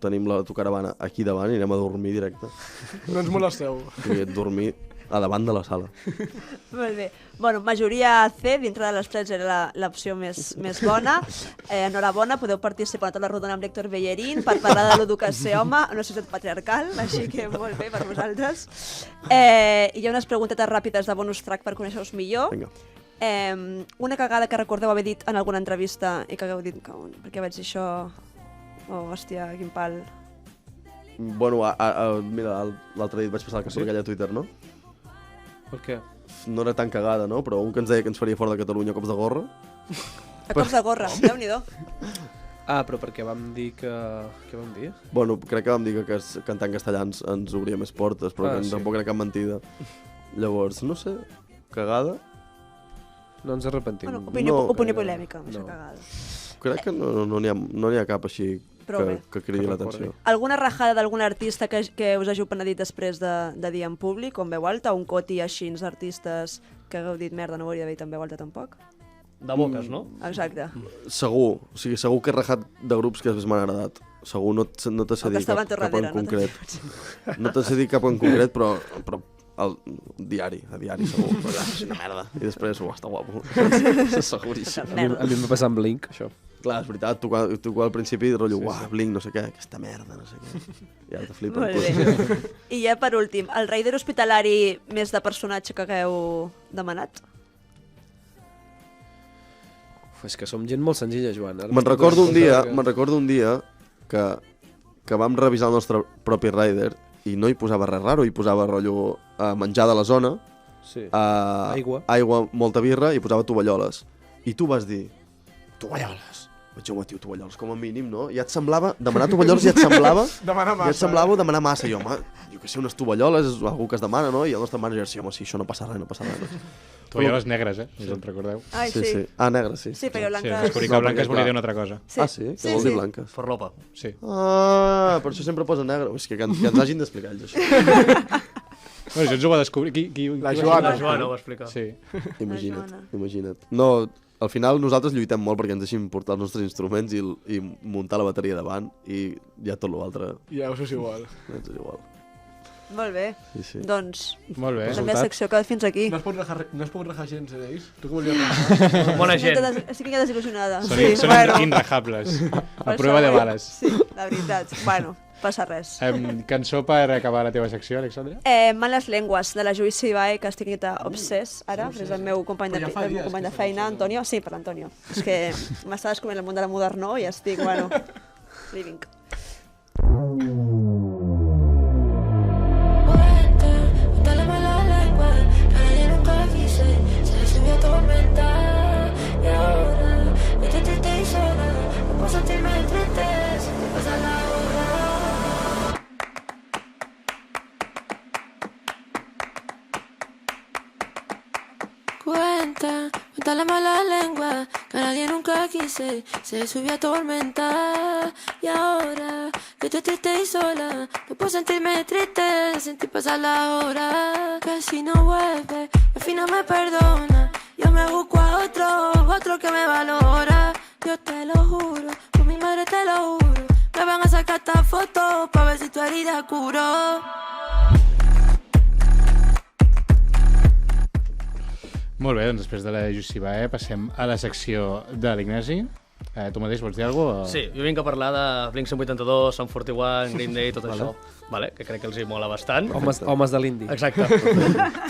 Speaker 4: tenim l'autocaravana aquí davant i anem a dormir directe.
Speaker 3: No ens molesteu.
Speaker 4: I dormir a davant de la sala.
Speaker 8: Molt bé. Bueno, majoria C, dintre de les 3 era l'opció més bona. Enhorabona, podeu participar a tota la rodona amb l'Héctor Bellerín per parlar de l'educació, home, una societat patriarcal, així que molt bé per vosaltres. Hi ha unes preguntetes ràpides de bonus track per conèixer-vos millor.
Speaker 4: Vinga.
Speaker 8: Una cagada que recordeu haver dit en alguna entrevista i que hagueu dit, per què vaig dir això? Oh, hòstia, quin pal.
Speaker 4: Bueno, mira, l'altre dia vaig passar la cançó aquella a Twitter, no?
Speaker 2: Per què?
Speaker 4: No era tan cagada, no? Però un que ens deia que ens faria fora de Catalunya a cops de gorra.
Speaker 8: A cops de gorra, Déu-n'hi-do.
Speaker 2: Ah, però perquè vam dir que... Què vam dir?
Speaker 4: Bueno, crec que vam dir que cantar en castellà ens obria més portes, però que tampoc era cap mentida. Llavors, no sé, cagada?
Speaker 2: No ens arrepentim.
Speaker 8: Bueno, opinió polèmica, més que cagada.
Speaker 4: Crec que no n'hi ha cap així que cridi l'atenció.
Speaker 8: Alguna rajada d'algun artista que us hàgiu penedit després de dir en públic, o en veu alta, un coti així d'artistes que hagueu dit merda, no ho hauria de dir en veu alta tampoc?
Speaker 5: De boques, no?
Speaker 8: Exacte.
Speaker 4: Segur, o sigui, segur que he rajat de grups que després m'han agradat. Segur, no te sé dir cap en concret. No te sé dir cap en concret, però a diari segur. És una merda. I després, està guapo. Seguríssim.
Speaker 2: A mi em va passar amb Blink, això.
Speaker 4: Clar, és veritat, tu al principi rotllo, Blink, no sé què, aquesta merda, no sé què. I ara te flipen.
Speaker 8: Molt bé. I ja per últim, el raider hospitalari més de personatge que hagueu demanat?
Speaker 2: És que som gent molt senzilla, Joan.
Speaker 4: Me'n recordo un dia que vam revisar el nostre propi raider i no hi posava res raro, hi posava rotllo menjar de la zona, aigua, molta birra, i posava tovalloles. I tu vas dir, tovalloles? Vaig dir, tio, tovalloles, com a mínim, no? Ja et semblava, demanar tovalloles ja et semblava...
Speaker 3: Demanar massa.
Speaker 4: Ja et semblava demanar massa. Jo, home, jo que sé, unes tovalloles és algú que es demana, no? I el nostre manager, sí, home, sí, això no passa res, no passa res.
Speaker 1: Tovalloles negres, si us en recordeu.
Speaker 8: Ai, sí.
Speaker 4: Ah, negres, sí.
Speaker 8: Sí, perquè blanques...
Speaker 1: Sí, descobrir que blanques volia dir una altra cosa.
Speaker 4: Ah, sí? Què vol dir blanques?
Speaker 5: Farlopa.
Speaker 1: Sí.
Speaker 4: Ah, per això sempre posa negre. És que ens hagin d'explicar ells, això.
Speaker 1: Bueno, això ens ho va descobrir.
Speaker 3: La Joana.
Speaker 5: La Joana ho va explicar.
Speaker 1: Sí.
Speaker 4: Imagina't. No, al final nosaltres lluitem molt perquè ens deixin portar els nostres instruments i muntar la bateria davant i ja tot l'altre...
Speaker 3: Ja us és igual.
Speaker 4: És igual.
Speaker 8: Molt bé.
Speaker 4: Sí.
Speaker 8: Doncs,
Speaker 1: molt bé.
Speaker 8: La meva secció queda fins aquí.
Speaker 3: No es pot rajar gens, ells? Tu que volies rajar?
Speaker 5: Bona gent.
Speaker 8: Estic una desil·lusionada.
Speaker 1: Són inrajables. A prova de balas.
Speaker 8: Sí, la veritat. Bueno, passa res.
Speaker 1: Cançó per acabar la teva secció, Alexandra?
Speaker 8: Males Lenguas, de la Lluís Ibai, que estic obsès ara, és el meu company de feina, Antonio. Sí, per l'Antonio. És que m'està descobrint el món de la modernó i estic, living.
Speaker 10: Cuenta la mala lengua que a nadie nunca quise, se subió a tormentar. Y ahora que estoy triste y sola, no puedo sentirme triste, sentir pasar la hora. Que si no vuelve, al final me perdona. Yo me busco a otro que me valora. Yo te lo juro, por mi madre te lo juro. Me van a sacar esta foto pa' ver si tu herida curó.
Speaker 1: Molt bé, doncs després de la Lluís Ibai passem a la secció de l'Ignasi. Tu mateix vols dir alguna cosa?
Speaker 5: Sí, jo vinc a parlar de Blink-182, Sum 41, Green Day, tot això, vale? Que crec que els hi mola bastant.
Speaker 2: Homes de l'indi.
Speaker 5: Exacte.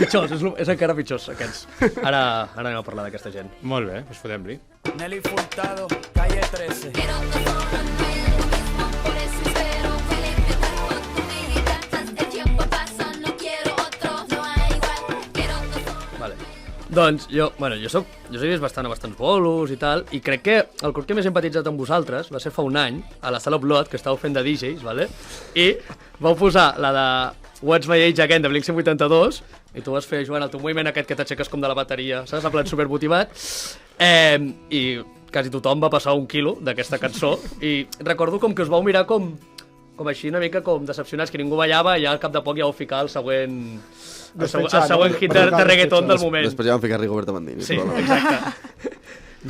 Speaker 5: Pitjors, és encara pitjors, aquests. Ara anem a parlar d'aquesta gent.
Speaker 1: Molt bé, doncs fotem-li.
Speaker 9: Nelly Furtado, calle 13.
Speaker 5: Doncs jo he vist bastants bolos i tal, i crec que el grup que més he empatitzat amb vosaltres va ser fa un any, a la Sala Blood, que estàveu fent de DJs, vale? I vau posar la de What's My Age Again de Blink-182, i tu vas fer, Joan, el teu moviment aquest que t'aixeques com de la bateria, saps? En plan supermotivat. I quasi tothom va passar 1 quilo d'aquesta cançó, i recordo com que us vau mirar com així una mica com decepcionats, que ningú ballava, i al cap de poc ja vau ficar el següent hit de reggaeton del moment.
Speaker 4: Després ja vam ficar Rigoberta Bandini.
Speaker 5: Sí, exacte.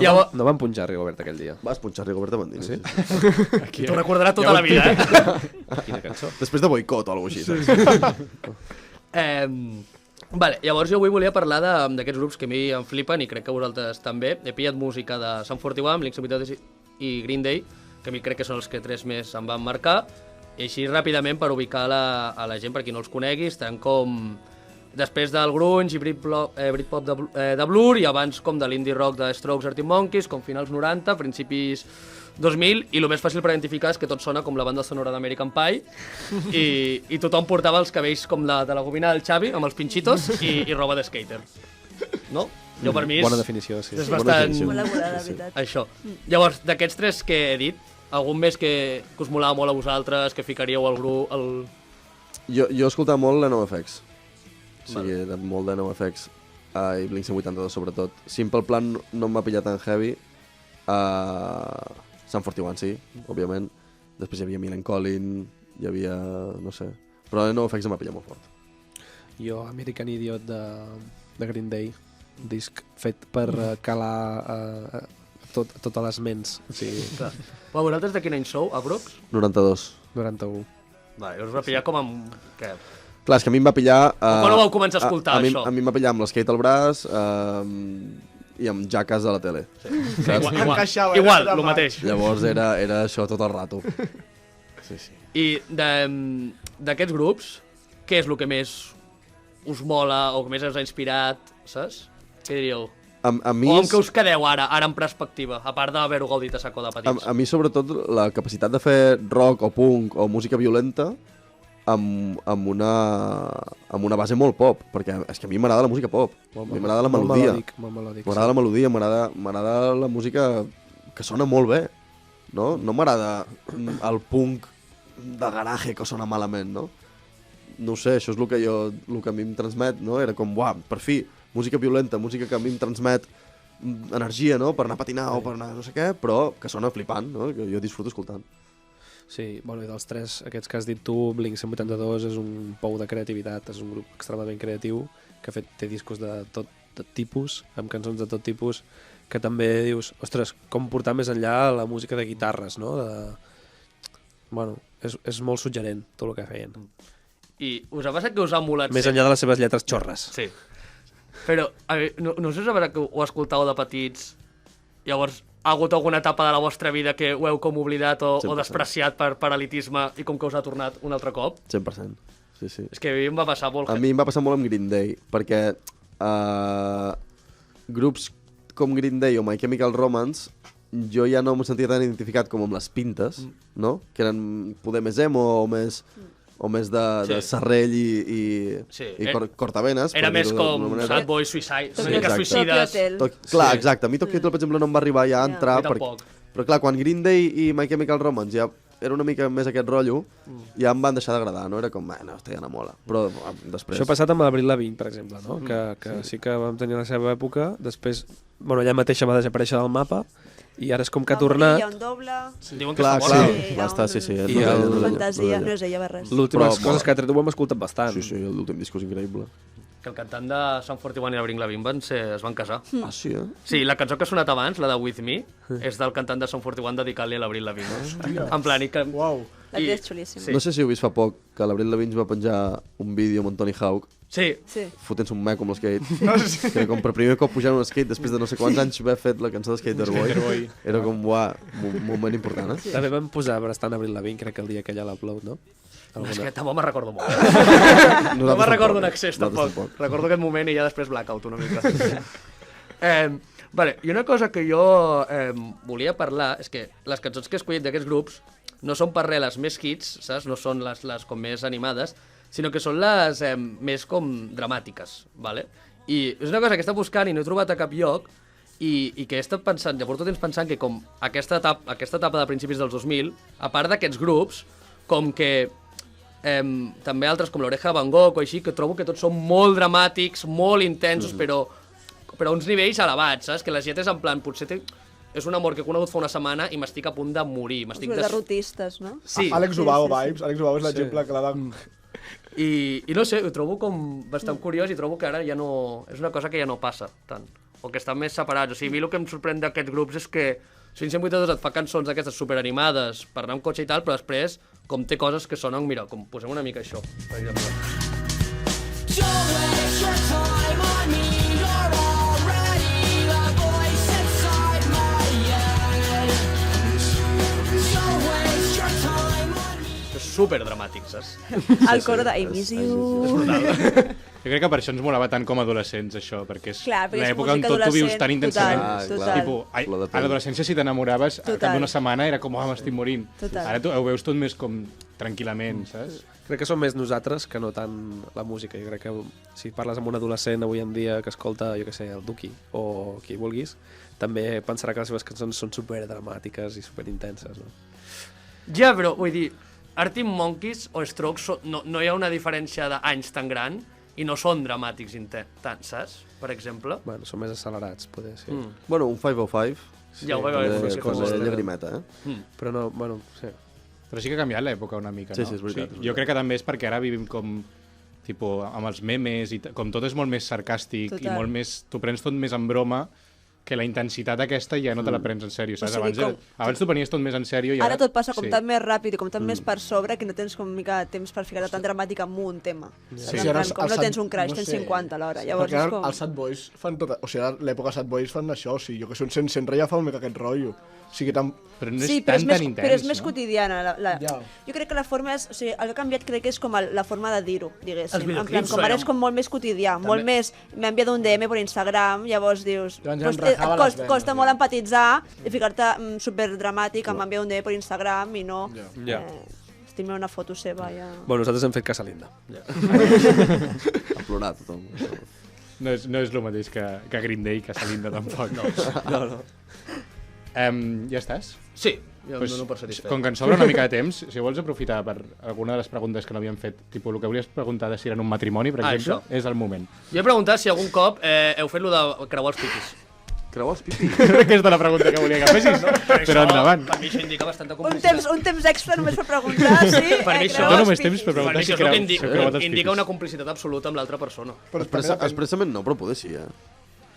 Speaker 2: No van punxar Rigoberta aquell dia.
Speaker 4: Vas punxar Rigoberta Bandini, sí?
Speaker 5: T'ho recordarà tota la vida,
Speaker 2: Quina cançó?
Speaker 4: Després de boicot o alguna cosa així.
Speaker 5: Vale, llavors jo avui volia parlar d'aquests grups que a mi em flipen i crec que vosaltres també. He pillat música de Sum 41, Blink-182 i Green Day, que a mi crec que són els que 3 més em van marcar. I així ràpidament per ubicar a la gent, per qui no els conegui, estan com després del grunge i Britpop de Blur i abans com de l'indie rock de Strokes, Arctic Monkeys, com finals 90, principis 2000, i el més fàcil per identificar és que tot sona com la banda sonora d'American Pie i tothom portava els cabells com de la gomina del Xavi, amb els pinchitos i roba de skater. No? Jo per mi
Speaker 2: Bona definició, sí.
Speaker 5: És bastant...
Speaker 8: Molt elaborada, la veritat.
Speaker 5: Això. Llavors, d'aquests 3 que he dit, algun més que us molava molt a vosaltres, que ficaríeu al grup...
Speaker 4: Jo escoltava molt la NoFX. O sigui, era molt de NoFX i Blink-182 sobretot. Simple Plan no em va pillar tan heavy. Sum 41 sí, òbviament. Després hi havia Millen Collin, hi havia... no sé. Però la NoFX em va pillar molt fort.
Speaker 2: Jo, American Idiot de Green Day, un disc fet per calar totes les ments. O sigui,
Speaker 5: Però vosaltres de quin any sou, aprox?
Speaker 4: 92.
Speaker 2: 91.
Speaker 5: Vale, us va pillar com amb... Què?
Speaker 4: Clar, és que a mi em va pillar...
Speaker 5: Quan ho vau començar a escoltar, això?
Speaker 4: A mi em va pillar amb l'skate al braç i amb Jackass a la tele.
Speaker 5: Sí, igual, el mateix.
Speaker 4: Llavors era això tot el rato. Sí.
Speaker 5: I d'aquests grups, què és el que més us mola o que més us ha inspirat, saps? Què diríeu?
Speaker 4: A mi
Speaker 5: o amb què us quedeu ara en perspectiva, a part d'haver-ho gaudit a saco de petits?
Speaker 4: A mi, sobretot, la capacitat de fer rock o punk o música violenta amb una base molt pop, perquè és que a mi m'agrada la música pop, a mi m'agrada la melodia.
Speaker 2: Molt melòdic.
Speaker 4: M'agrada la melodia, m'agrada la música que sona molt bé, no? No m'agrada el punk de garaje que sona malament, no? No sé, això és el que a mi em transmet, no? Era com, uah, per fi, música violenta, música que a mi em transmet energia, no? Per anar a patinar o per anar no sé què, però que sona flipant, no? Que jo disfruto escoltant.
Speaker 2: Sí, bueno, i dels 3, aquests que has dit tu, Blink-182 és un pou de creativitat, és un grup extremadament creatiu, que té discos de tot tipus, amb cançons de tot tipus, que també dius, ostres, com portar més enllà la música de guitarres, no? Bueno, és molt suggerent tot el que feien.
Speaker 5: I us ha passat que us ha molat...
Speaker 2: Més enllà de les seves lletres xorres.
Speaker 5: Sí. Però, no sé si us ha passat que ho escoltàveu de petits, llavors ha hagut alguna etapa de la vostra vida que ho heu com oblidat o despreciat per elitisme i com que us ha tornat un altre cop?
Speaker 4: 100%, sí.
Speaker 5: És que a mi em va passar molt...
Speaker 4: A mi em va passar molt amb Green Day, perquè grups com Green Day o My Chemical Romance jo ja no m'ho sentia tan identificat com amb les pintes, no? Que eren poder més emo o més de serrell i cortavenes.
Speaker 5: Era més com Sad Boy Suicide, una mica suïcides.
Speaker 4: Clar, exacte. A mi Tokyo Hotel, per exemple, no em va arribar ja a entrar. Però clar, quan Green Day i My Chemical Romance ja era una mica més aquest rotllo, ja em van deixar d'agradar, no? Era com, no, està ja no mola. Però després...
Speaker 2: Això ha passat amb l'Avril Lavigne, per exemple, no? Que sí que vam tenir la seva època, després, bueno, ella mateixa va desaparèixer del mapa, i ara és com que ha tornat...
Speaker 8: Hi ha un doble...
Speaker 5: Diuen que és bona.
Speaker 4: Va estar, sí.
Speaker 8: I fantasia, no és ella, va res.
Speaker 2: L'últimes coses que ha tret ho hem escoltat bastant.
Speaker 4: Sí, l'últim disc és increïble.
Speaker 5: Que el cantant de Sum 41 i la Avril Lavigne es van casar.
Speaker 4: Ah, sí, eh?
Speaker 5: Sí, la cançó que ha sonat abans, la de With Me, és del cantant de Sum 41 dedicant-li a l'Avril Lavigne. En plan,
Speaker 8: La tia és xulíssima.
Speaker 4: No sé si heu vist fa poc que l'Avril Lavigne va penjar un vídeo amb en Tony Hawk
Speaker 5: Sí.
Speaker 4: fotent-se un meco amb l'skate. Que com per primer cop pujant un skate després de no sé quants anys haver fet la cançó de Skater Boy. Era com, uah, un moment important, eh?
Speaker 2: També vam posar bastant Avril Lavigne, crec que el dia que ella l'upload, no?
Speaker 5: És que tampoc me'n recordo molt.
Speaker 4: Nosaltres
Speaker 5: No me'n recordo
Speaker 4: tampoc,
Speaker 5: en accés, tampoc. Recordo aquest moment i ja després blackout una mica. Vale, i una cosa que jo volia parlar és que les cançons que he escollit d'aquests grups no són per res les més hits, saps? No són les com més animades, sinó que són les més com dramàtiques, vale? I és una cosa que he estat buscant i no he trobat a cap lloc i que he estat pensant, ja porto temps pensant que com aquesta etapa de principis dels 2000, a part d'aquests grups, com que també altres com l'Oreja de Van Gogh o així, que trobo que tots són molt dramàtics, molt intensos, però a uns nivells elevats, saps? Que les lletres en plan, potser és un amor que he conegut fa una setmana i m'estic a punt de morir.
Speaker 8: Els derrotistes, no?
Speaker 3: Sí. Àlex Ubago vibes. Àlex Ubago és l'exemple clar de...
Speaker 5: I no sé, ho trobo com bastant curiós i trobo que ara ja no... És una cosa que ja no passa tant. O que estan més separats. O sigui, a mi el que em sorprèn d'aquests grups és que Swing 182 et fa cançons d'aquestes superanimades per anar amb cotxe i tal, però després com té coses que sonen, mira, com posem una mica això, per exemple.
Speaker 7: Don't waste your time on me, you're already the voice inside my head. Don't waste your time on me.
Speaker 5: És superdramàtic, saps?
Speaker 8: El coro de I miss you.
Speaker 5: És brutal.
Speaker 1: Jo crec que per això ens molava tant com a adolescents, això, perquè és
Speaker 8: Clar, perquè és
Speaker 1: l'època on
Speaker 8: música
Speaker 1: tot ho vius
Speaker 8: adolescent,
Speaker 1: tan intensament.
Speaker 8: total.
Speaker 1: Tipo, a l'adolescència, si t'enamoraves, al cap d'una setmana era com, m'estic morint.
Speaker 8: Total.
Speaker 1: Ara ho veus tot més com tranquil·lament, saps?
Speaker 2: Crec que som més nosaltres que no tant la música. Jo crec que si parles amb un adolescent avui en dia que escolta, jo què sé, el Duki o qui vulguis, també pensarà que les seves cançons són superdramàtiques i superintenses, no?
Speaker 5: Ja, però vull dir, Arctic Monkeys o Strokes no hi ha una diferència d'anys tan gran i no són dramàtics tant, saps? Per exemple.
Speaker 2: Bueno, són més accelerats, poder ser.
Speaker 4: Bueno, un 505.
Speaker 5: Ja ho veig,
Speaker 4: és cosa llagrimeta, eh?
Speaker 2: Però no, bueno, sí.
Speaker 1: Però sí que ha canviat l'època una mica,
Speaker 4: Sí,
Speaker 1: no?
Speaker 4: sí, és veritat, és veritat.
Speaker 1: Jo crec que també és perquè ara vivim com amb els memes, i com tot és molt més sarcàstic i molt més... Tu prens tot més en broma, que la intensitat aquesta ja no te la prens en sèrio, saps?
Speaker 8: O sigui,
Speaker 1: Abans t'ho prenies tot més en sèrio i
Speaker 8: Ara tot passa com
Speaker 1: sí.
Speaker 8: tan més ràpid i com tan més per sobre que no tens com mica temps per ficar-te tan dramàtic en un tema.
Speaker 3: Sí.
Speaker 8: En plan, com no tens un crash, tens 50 a l'hora. Llavors
Speaker 3: Perquè
Speaker 8: és com...
Speaker 3: els Sad Boys fan tot... O sigui, ara l'època Sad Boys fan això, o sigui, jo que sé, un 100 ja fa una mica aquest rotllo. O sigui, tan...
Speaker 1: Però no és
Speaker 8: Sí,
Speaker 1: tan intens,
Speaker 8: però és més
Speaker 1: no?
Speaker 8: quotidiana.
Speaker 3: Ja.
Speaker 8: Jo crec que la forma és... O sigui, el que ha canviat crec que és com la forma de dir-ho, diguéssim.
Speaker 5: Els videoclips
Speaker 8: En plan, com ara és com molt més quotidià, molt més... M'ha enviat un DM per Instagram, llavors dius...
Speaker 3: Llavors ja
Speaker 8: Pues,
Speaker 3: em rajava les venes,
Speaker 8: costa molt empatitzar i ficar-te superdramàtic, em va enviar un DM per Instagram i no...
Speaker 2: Ja.
Speaker 8: Estimar una foto seva, ja...
Speaker 2: Bueno, nosaltres hem fet Casa Linda.
Speaker 4: A plorar tothom.
Speaker 1: No és el mateix que Green Day, que Salinda tampoc.
Speaker 2: No.
Speaker 1: Ja estàs?
Speaker 5: Sí, jo em dono per satisfet.
Speaker 1: Com que ens sobra una mica de temps, si vols aprofitar per alguna de les preguntes que no havíem fet, tipus el que volies preguntar de si eren un matrimoni, per exemple,
Speaker 5: això.
Speaker 1: és el moment.
Speaker 5: Jo he preguntat si algun cop heu fet lo de creuar els pipis.
Speaker 4: Creuar els pipis?
Speaker 1: Aquesta és la pregunta que volia que fessis, però endavant.
Speaker 5: Per mi això indica bastanta
Speaker 8: Un
Speaker 5: complicitat.
Speaker 8: temps extra només per preguntar, sí?
Speaker 5: Per mi això-
Speaker 8: creuar
Speaker 1: No
Speaker 8: els
Speaker 1: només temps
Speaker 8: pipis.
Speaker 1: per
Speaker 5: Per
Speaker 1: preguntar
Speaker 5: mi
Speaker 1: si
Speaker 5: això és el que
Speaker 1: si heu creuat els
Speaker 5: indica
Speaker 1: pipis.
Speaker 5: una complicitat absoluta amb l'altra persona.
Speaker 3: Però també depèn.
Speaker 4: Expressament no, però poder sí, eh?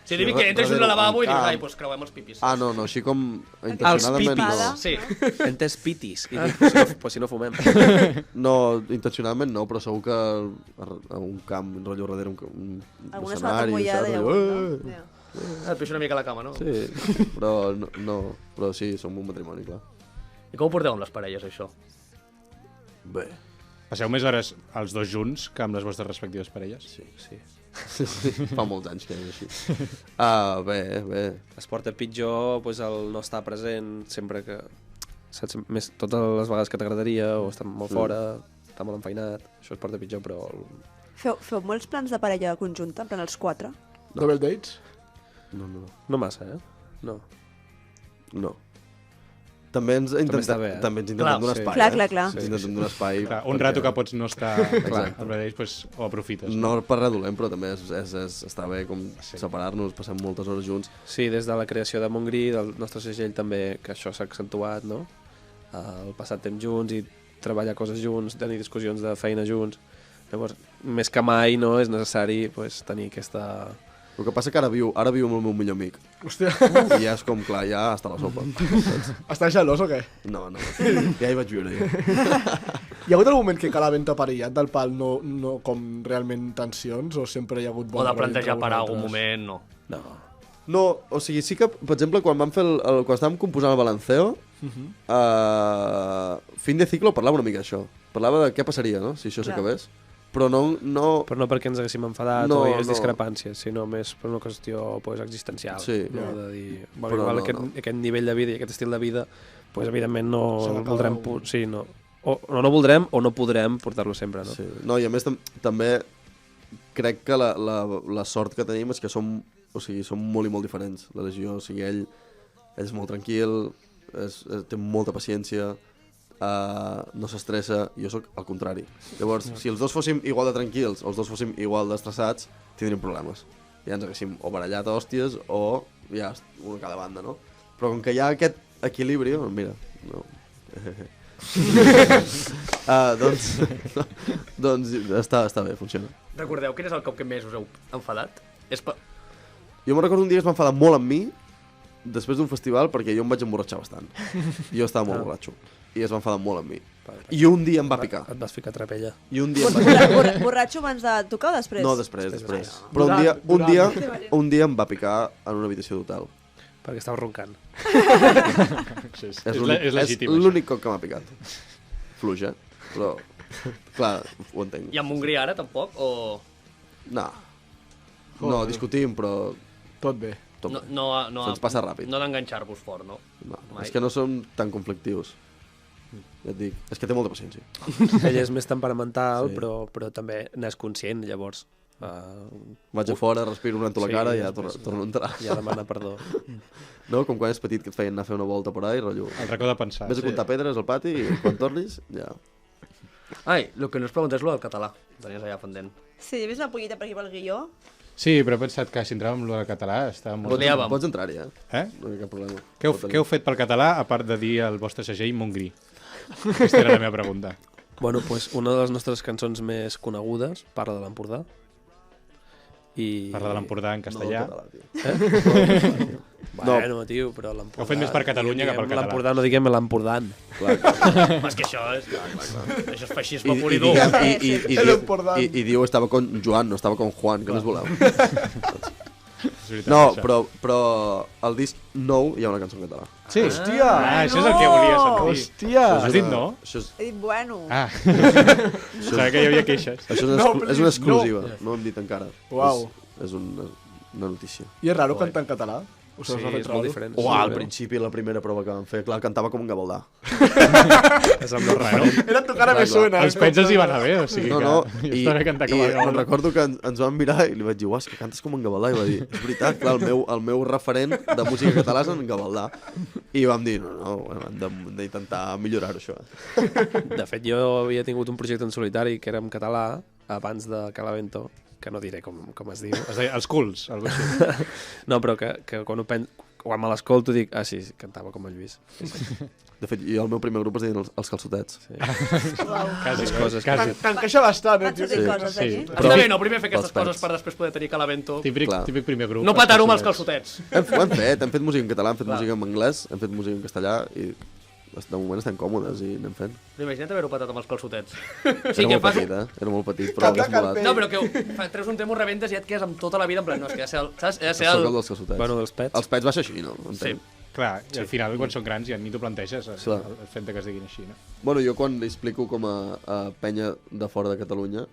Speaker 5: Si dic que entres junts al lavabo i dius,
Speaker 4: Ah.
Speaker 5: ai, doncs creuem els pipis.
Speaker 4: Ah, no, així com intencionadament
Speaker 2: pipis.
Speaker 4: no.
Speaker 5: Sí.
Speaker 2: He entès pitis. I dic, pues si no fumem.
Speaker 4: No, intencionadament no, però segur que a un camp, un rotllo darrere un
Speaker 8: Alguna
Speaker 4: escenari,
Speaker 8: sabata mullada
Speaker 4: saps?
Speaker 8: i
Speaker 4: Rotllo,
Speaker 8: algun, no? Ja.
Speaker 5: Et pixo una mica a la cama, no?
Speaker 4: Sí, però no, però sí, som un matrimoni, clar.
Speaker 5: I com ho porteu amb les parelles, això?
Speaker 4: Bé.
Speaker 1: Passeu més hores els dos junts que amb les vostres respectives parelles?
Speaker 2: Sí.
Speaker 4: Sí, fa molts anys que és així. Bé.
Speaker 2: Es porta pitjor pues, el no estar present sempre que... Saps? Més, totes les vegades que t'agradaria o estar molt fora, estar molt enfeinat, això es porta pitjor, però...
Speaker 8: Feu molts plans de parella conjunta, en plan els 4?
Speaker 3: Double dates?
Speaker 2: No massa, eh? No.
Speaker 4: També ens
Speaker 2: està
Speaker 4: intentem,
Speaker 2: bé, eh?
Speaker 4: també ens intentem donar
Speaker 2: sí.
Speaker 4: espai,
Speaker 8: Clar.
Speaker 4: Ens intentem donar espai.
Speaker 1: Clar, un
Speaker 4: perquè-
Speaker 1: rato que pots no estar
Speaker 4: Exacte.
Speaker 1: al mateix, pues, ho aprofites.
Speaker 4: No per res dolent, però també està bé com separar-nos, passem moltes hores junts.
Speaker 2: Sí, des de la creació de Montgrí, del nostre segell també, que això s'ha accentuat, no? El passat temps junts i treballar coses junts, tenir discussions de feina junts. Llavors, més que mai no és necessari pues, tenir aquesta
Speaker 4: El que passa que ara viu amb el meu millor amic.
Speaker 3: Hòstia,
Speaker 4: I ja és com, clar, ja està a la sopa.
Speaker 3: estàs gelós o què?
Speaker 4: No, ja hi vaig viure jo.
Speaker 3: Hi ha hagut algun moment que Calavent t'ha perillat del pal, no com realment tensions, o sempre hi ha hagut
Speaker 5: O
Speaker 3: bon
Speaker 5: de
Speaker 3: rotllo
Speaker 5: plantejar
Speaker 3: entre
Speaker 5: parar algun
Speaker 3: vosaltres?
Speaker 5: moment, no.
Speaker 4: No, o sigui, sí que, per exemple, quan vam fer quan estàvem composant el Balanceo, fin de ciclo parlava una mica d'això. Parlava de què passaria, no?, si això
Speaker 8: Clar.
Speaker 4: s'acabés. Però no...
Speaker 2: Però no perquè ens haguéssim enfadat
Speaker 4: No,
Speaker 2: o hi hagués
Speaker 4: no.
Speaker 2: discrepàncies, sinó més per una qüestió pues, existencial.
Speaker 4: Sí.
Speaker 2: No? De dir, bueno,
Speaker 4: Però
Speaker 2: igual
Speaker 4: no,
Speaker 2: aquest nivell de vida i aquest estil de vida, pues, evidentment no
Speaker 3: Se n'acaba
Speaker 2: voldrem...
Speaker 3: un.
Speaker 2: Sí, no. O no voldrem o no podrem portar-lo sempre, no?
Speaker 4: Sí. No, i a més també crec que la sort que tenim és que som molt i molt diferents. La Legió, o sigui, ell és molt tranquil, té molta paciència, no s'estressa, jo sóc al contrari. Llavors, si els dos fóssim igual de tranquils o els dos fóssim igual d'estressats, tindríem problemes. Ja ens haguéssim o barallat a hòsties o ja una a cada banda, no? Però com que hi ha aquest equilibri, mira, no... doncs està bé, funciona.
Speaker 5: Recordeu quin és el cop que més us heu enfadat?
Speaker 4: Jo me'n recordo un dia que es va enfadar molt amb mi després d'un festival perquè jo em vaig emborratxar bastant. Jo estava molt borratxo i es va enfadar molt amb mi. I un dia em va picar.
Speaker 2: Et vas ficar trapella.
Speaker 4: I un dia em va picar.
Speaker 8: Borratxo abans de tocar o després?
Speaker 4: No, després. Però un dia em va picar en una habitació d'hotel.
Speaker 2: Perquè estava roncant.
Speaker 1: És legítim.
Speaker 4: És l'únic cop que m'ha picat. Fluix, però clar, ho entenc.
Speaker 5: I amb Hongria ara tampoc? O...
Speaker 4: No, discutim, però...
Speaker 3: Tot bé.
Speaker 4: Se'ns passa ràpid.
Speaker 5: No d'enganxar-vos fort, no?
Speaker 4: És que no som tan conflictius. Ja et dic, és que té molta paciència.
Speaker 2: Ell és més temperamental, sí. però també n'és conscient, llavors.
Speaker 4: Vaig a fora, respiro una la cara i ja torno a entrar.
Speaker 2: Ja demana perdó.
Speaker 4: No, com quan és petit que et feien anar a fer una volta por ahí, rotllo.
Speaker 1: El racó de pensar.
Speaker 4: Ves a comptar pedres al pati i quan tornis, ja...
Speaker 5: Ai, el que no us preguntés és el català. Tenies allà pendent.
Speaker 8: Sí, he vist una pollita per aquí pel guió.
Speaker 1: Sí, però he pensat que si entràvem amb el català estava molt...
Speaker 4: Pots entrar-hi,
Speaker 1: Eh?
Speaker 4: No hi ha cap problema.
Speaker 1: Què heu fet pel català, a part de dir el vostre segell Montgrí? Aquesta era la meva pregunta.
Speaker 2: Bueno, pues una de les nostres cançons més conegudes parla de l'Empordà.
Speaker 1: Parla de l'Empordà en castellà.
Speaker 4: No, català,
Speaker 2: Bueno, tio, però l'Empordà...
Speaker 1: Ho fet més per Catalunya que pel català.
Speaker 2: L'Empordà, no diguem l'Empordan.
Speaker 5: És que això és... Això és feixisme pur i dur.
Speaker 4: I diu estava con Joan, no estava con Juan, que més voleu? No, però el disc nou hi ha una cançó en català.
Speaker 3: Sí. Hòstia!
Speaker 1: Això és el que volia sentir.
Speaker 3: Hòstia!
Speaker 1: Has dit no?
Speaker 8: He dit bueno.
Speaker 1: Sabia que hi havia queixes.
Speaker 4: Això és una exclusiva, no ho hem dit encara.
Speaker 3: Uau.
Speaker 4: És una notícia.
Speaker 3: I és raro cantar en català?
Speaker 2: Sí, és molt diferent.
Speaker 4: Al principi, la primera prova que vam fer, clar, cantava com un gavaldà.
Speaker 1: És el més raro.
Speaker 3: Era tu cara me suena.
Speaker 1: Els pets els hi van anar bé, o sigui
Speaker 4: que...
Speaker 1: I
Speaker 4: me'n recordo que ens van mirar i li vaig dir, uah, és que cantes com en gavaldà. I va dir, és veritat, clar, el meu referent de música català és en gavaldà. I vam dir, no, hem d'intentar millorar-ho, això.
Speaker 2: De fet, jo havia tingut un projecte en solitari que era en català abans de Calavento, que no diré com es diu.
Speaker 1: Es deia Els Culs, algo així.
Speaker 2: No, però que quan me l'escolto dic, sí, cantava com el Lluís.
Speaker 4: De fet, jo el meu primer grup es deien els calçotets.
Speaker 2: Sí.
Speaker 1: Quasi.
Speaker 3: T'encaixa bastant,
Speaker 8: Vaig a dir coses aquí.
Speaker 5: Està bé, no? Primer fer aquestes coses per després poder tenir Calavento.
Speaker 1: Típic primer grup.
Speaker 5: No patar-ho amb els calçotets.
Speaker 4: Ho hem fet música en català, hem fet música en anglès, hem fet música en castellà i de moment estem còmodes i anem fent.
Speaker 5: Però imagina't haver-ho patat amb els calçotets.
Speaker 4: Era molt petit, però hagués molat.
Speaker 5: No, però que treus un tema, ho rebentes i et quedes amb tota la vida en plan, no, és que ha de ser
Speaker 4: el dels calçotets.
Speaker 2: Bueno, dels pets.
Speaker 4: Els pets va ser així, no?
Speaker 5: Sí.
Speaker 1: Clar, i al final, quan són grans, ja ni t'ho planteges, el fet que es diguin així, no?
Speaker 4: Bueno, jo quan li explico com a penya de fora de Catalunya,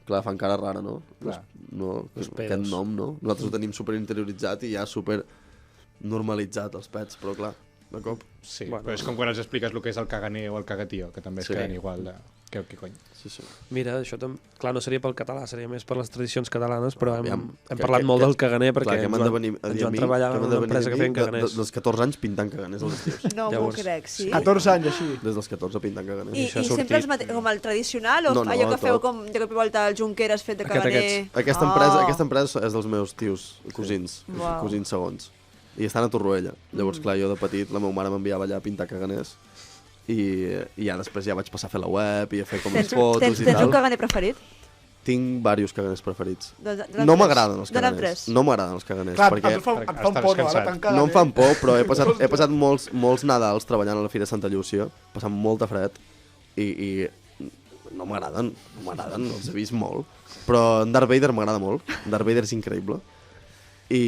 Speaker 4: clar, fan cara rara, no? Aquest nom, no? Nosaltres ho tenim super interioritzat i ja super normalitzat, els pets, però clar, de cop.
Speaker 1: Sí, però és com quan els expliques el que és el caganer o el cagatío, que també es queden igual de... Què cony?
Speaker 4: Sí.
Speaker 2: Mira, això clar, no seria pel català, seria més per les tradicions catalanes, però hem parlat molt del caganer perquè ens van treballar en una empresa que feien caganers.
Speaker 4: Dels 14 anys pintant caganers als estius.
Speaker 8: No m'ho crec, sí?
Speaker 3: 14 anys, així?
Speaker 4: Des dels 14 pintant caganers.
Speaker 8: I sempre com el tradicional o allò que feu com de cop i volta el Junqueras fet de caganer?
Speaker 4: Aquesta empresa és dels meus tios, cosins segons. I estan a Torroella. Llavors, clar, jo de petit, la meva mare m'enviava allà a pintar caganers i ja després ja vaig passar a fer la web i a fer com les fotos i tal.
Speaker 8: Tens un caganer preferit?
Speaker 4: Tinc diversos caganers preferits.
Speaker 8: Dona'm
Speaker 4: No
Speaker 8: tres.
Speaker 4: m'agraden els
Speaker 8: Dona'm
Speaker 4: caganers.
Speaker 8: tres.
Speaker 4: No m'agraden els caganers.
Speaker 3: Clar,
Speaker 4: perquè
Speaker 3: et fan
Speaker 1: estaves
Speaker 3: por, no? Ara
Speaker 1: cansat.
Speaker 3: tan caganer.
Speaker 4: no em fan por, però he passat molts Nadals treballant a la Fira de Santa Llúcia, passant molta fred, i no m'agraden, els he vist molt. Però en Darth Vader m'agrada molt. Darth Vader és increïble. I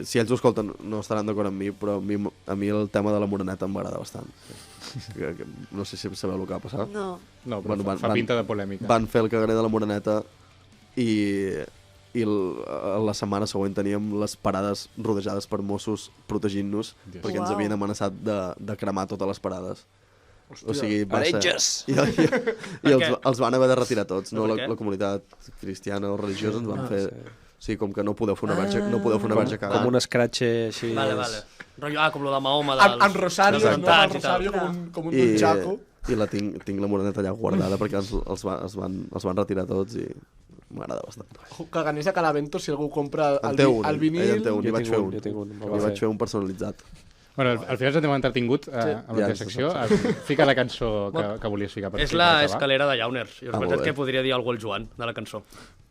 Speaker 4: si ells ho escolten no estaran d'acord amb mi, però a mi el tema de la moreneta em m'agrada bastant. Que no sé si sabeu el que va passar.
Speaker 8: No.
Speaker 1: No, però fa pinta de polèmica.
Speaker 4: Van fer el caganer de la moreneta i la setmana següent teníem les parades rodejades per Mossos protegint-nos perquè ens
Speaker 8: Uau.
Speaker 4: havien amenaçat de cremar totes les parades.
Speaker 3: Hòstia.
Speaker 4: O sigui, va ser...
Speaker 2: Heretges!
Speaker 4: I els van haver de retirar tots, no?
Speaker 5: Per què?
Speaker 4: La comunitat cristiana o religiosa ens van fer... Sí, com que no podeu fer una verge, no podeu fer una verge cagada.
Speaker 2: Com un escratxe així...
Speaker 5: Vale. Rollo, com lo de Mahoma dels...
Speaker 3: En Rosario,
Speaker 5: dels
Speaker 3: no? En
Speaker 5: atemptats i tal.
Speaker 3: Rosario com un dunchaco.
Speaker 4: I tinc la moreneta allà guardada perquè els van retirar tots i m'agrada bastant.
Speaker 3: Caganers de Calavento, si algú compra
Speaker 4: En té un,
Speaker 3: el vinil...
Speaker 4: ell en té un,
Speaker 2: Jo
Speaker 4: li vaig
Speaker 2: tinc
Speaker 4: fer
Speaker 2: un,
Speaker 4: un.
Speaker 2: jo tinc un, me'l
Speaker 4: Li
Speaker 2: va
Speaker 4: vaig
Speaker 2: fer.
Speaker 4: fer un personalitzat.
Speaker 1: Bueno, al final ja t'hem entretingut amb la
Speaker 4: Ja,
Speaker 1: teva secció. Fica la cançó que volies ficar.
Speaker 5: És
Speaker 1: per
Speaker 5: la
Speaker 1: acabar.
Speaker 5: escalera de Llauners. I us he
Speaker 4: molt
Speaker 5: pensat
Speaker 4: bé.
Speaker 5: que podria dir alguna cosa el Joan, de la cançó.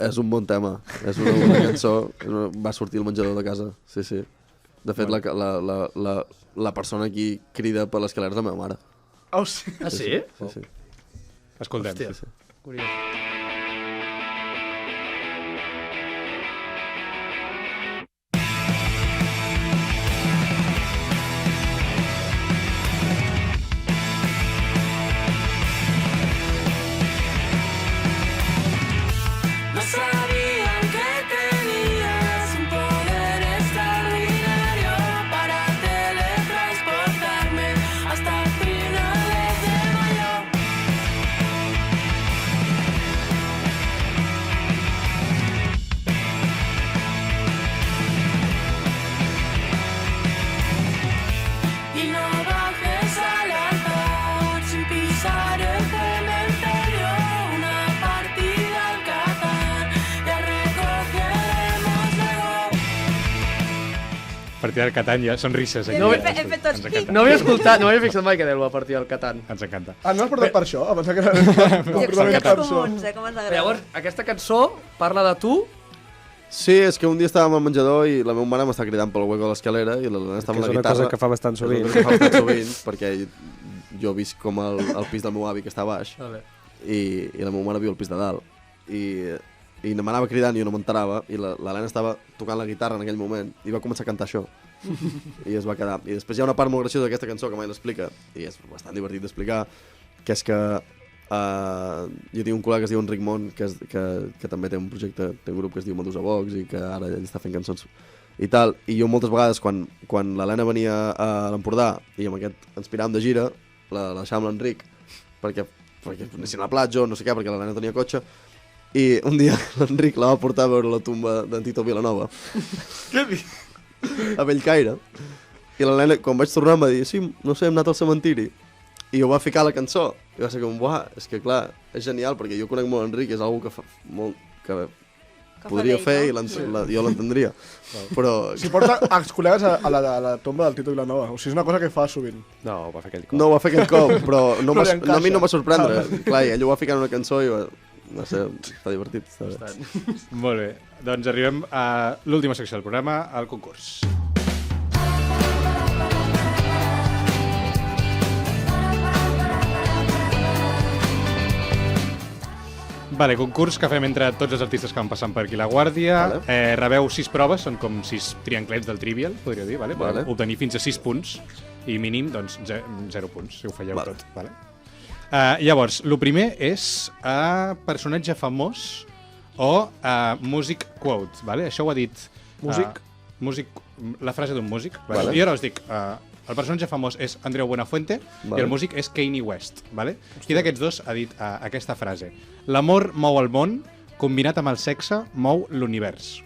Speaker 4: És un bon tema. És una cançó. Va sortir al menjador de casa. Sí, sí. De fet, la persona qui crida per l'escalera és la meva mare.
Speaker 3: Oh, sí.
Speaker 5: Ah, sí?
Speaker 4: Sí, sí.
Speaker 1: Escoltem.
Speaker 5: Hòstia.
Speaker 4: Sí, sí.
Speaker 5: Curiós.
Speaker 10: No sabían que tenías un poder extraordinario para teletransportarme hasta finales de mayo. Y no bajes al altar sin pisar el cementerio. Una partida al Catán, ya recogeremos luego.
Speaker 1: Partida del Catan, ja són risses. Aquí.
Speaker 5: No,
Speaker 8: Hem fet tots
Speaker 1: Ens encanta.
Speaker 5: No havia escoltat, no havia fixat mai que dèieu a partir del Catan.
Speaker 1: Ens encanta.
Speaker 3: Ah, no has portat per això? Em pensava que era
Speaker 8: I
Speaker 3: concretament
Speaker 8: accents
Speaker 3: cançó.
Speaker 8: comuns, com ens
Speaker 5: Però
Speaker 8: agrada.
Speaker 5: llavors, aquesta cançó parla de tu.
Speaker 4: Sí, és que un dia estàvem al menjador i la meva mare m'està cridant pel hueco de l'escalera i l'Helena estava
Speaker 2: Que
Speaker 4: amb
Speaker 2: és
Speaker 4: la
Speaker 2: una
Speaker 4: guitarra.
Speaker 2: cosa que fa bastant sovint.
Speaker 4: És una cosa que fa bastant sovint, perquè jo visc com al pis del meu avi, que està a baix,
Speaker 5: Vale.
Speaker 4: i la meva mare viu al pis de dalt. I m'anava cridant i jo no m'enterava, i l'Helena estava tocant la guitarra en aquell moment, i va començar a cantar això. I es va quedar. I després hi ha una part molt graciosa d'aquesta cançó que mai l'explica, i és bastant divertit d'explicar, que és que jo tinc un col·lega que es diu Enric Mont, que també té un projecte, té un grup que es diu Medusa Vox, i que ara ell està fent cançons i tal, i jo moltes vegades quan l'Helena venia a l'Empordà i amb aquest ens piràvem de gira, la deixàvem l'Enric perquè anessin a la platja o no sé què, perquè l'Helena tenia cotxe, i un dia l'Enric la va portar a veure la tumba d'en Tito Vilanova.
Speaker 3: Què dius?
Speaker 4: A Bellcaire. I l'Helena, quan vaig tornar, em va dir, sí, no sé, hem anat al cementiri. I jo va ficar la cançó. I va ser com, buah, és que clar, és genial, perquè jo conec molt Enric, és algú que fa molt... que podria
Speaker 8: fa
Speaker 4: fer
Speaker 8: d'ell,
Speaker 4: i jo l'entendria. Però
Speaker 3: Si porta els col·legues a la tomba del Tito Vilanova. O sigui, és una cosa que fa sovint.
Speaker 2: No, ho va fer aquell cop.
Speaker 4: no ho va fer aquell cop, però no,
Speaker 3: No li
Speaker 4: a mi no
Speaker 3: encaixa.
Speaker 4: va sorprendre. Clar, i ell ho va ficar en una cançó i va ser... Està divertit, està bé.
Speaker 1: Molt bé. Doncs arribem a l'última secció del programa, el concurs. Vale, concurs que fem entre tots els artistes que van passant per aquí la Guàrdia.
Speaker 4: Vale.
Speaker 1: Rebeu 6 proves, són com 6 trianglets del Trivial, podria dir, vale?
Speaker 4: Vale.
Speaker 1: Podeu obtenir fins a 6 punts i mínim, doncs, 0 punts, si ho falleu
Speaker 4: Vale.
Speaker 1: tot. Vale? Llavors, el primer és personatge famós o music quote, vale? Això ho ha dit... la frase d'un músic. Vale?
Speaker 4: Vale.
Speaker 1: I ara us dic, el personatge famós és Andreu Buenafuente
Speaker 4: Vale.
Speaker 1: i el músic és Kanye West. Vale? Qui d'aquests dos ha dit aquesta frase? L'amor mou el món, combinat amb el sexe mou l'univers.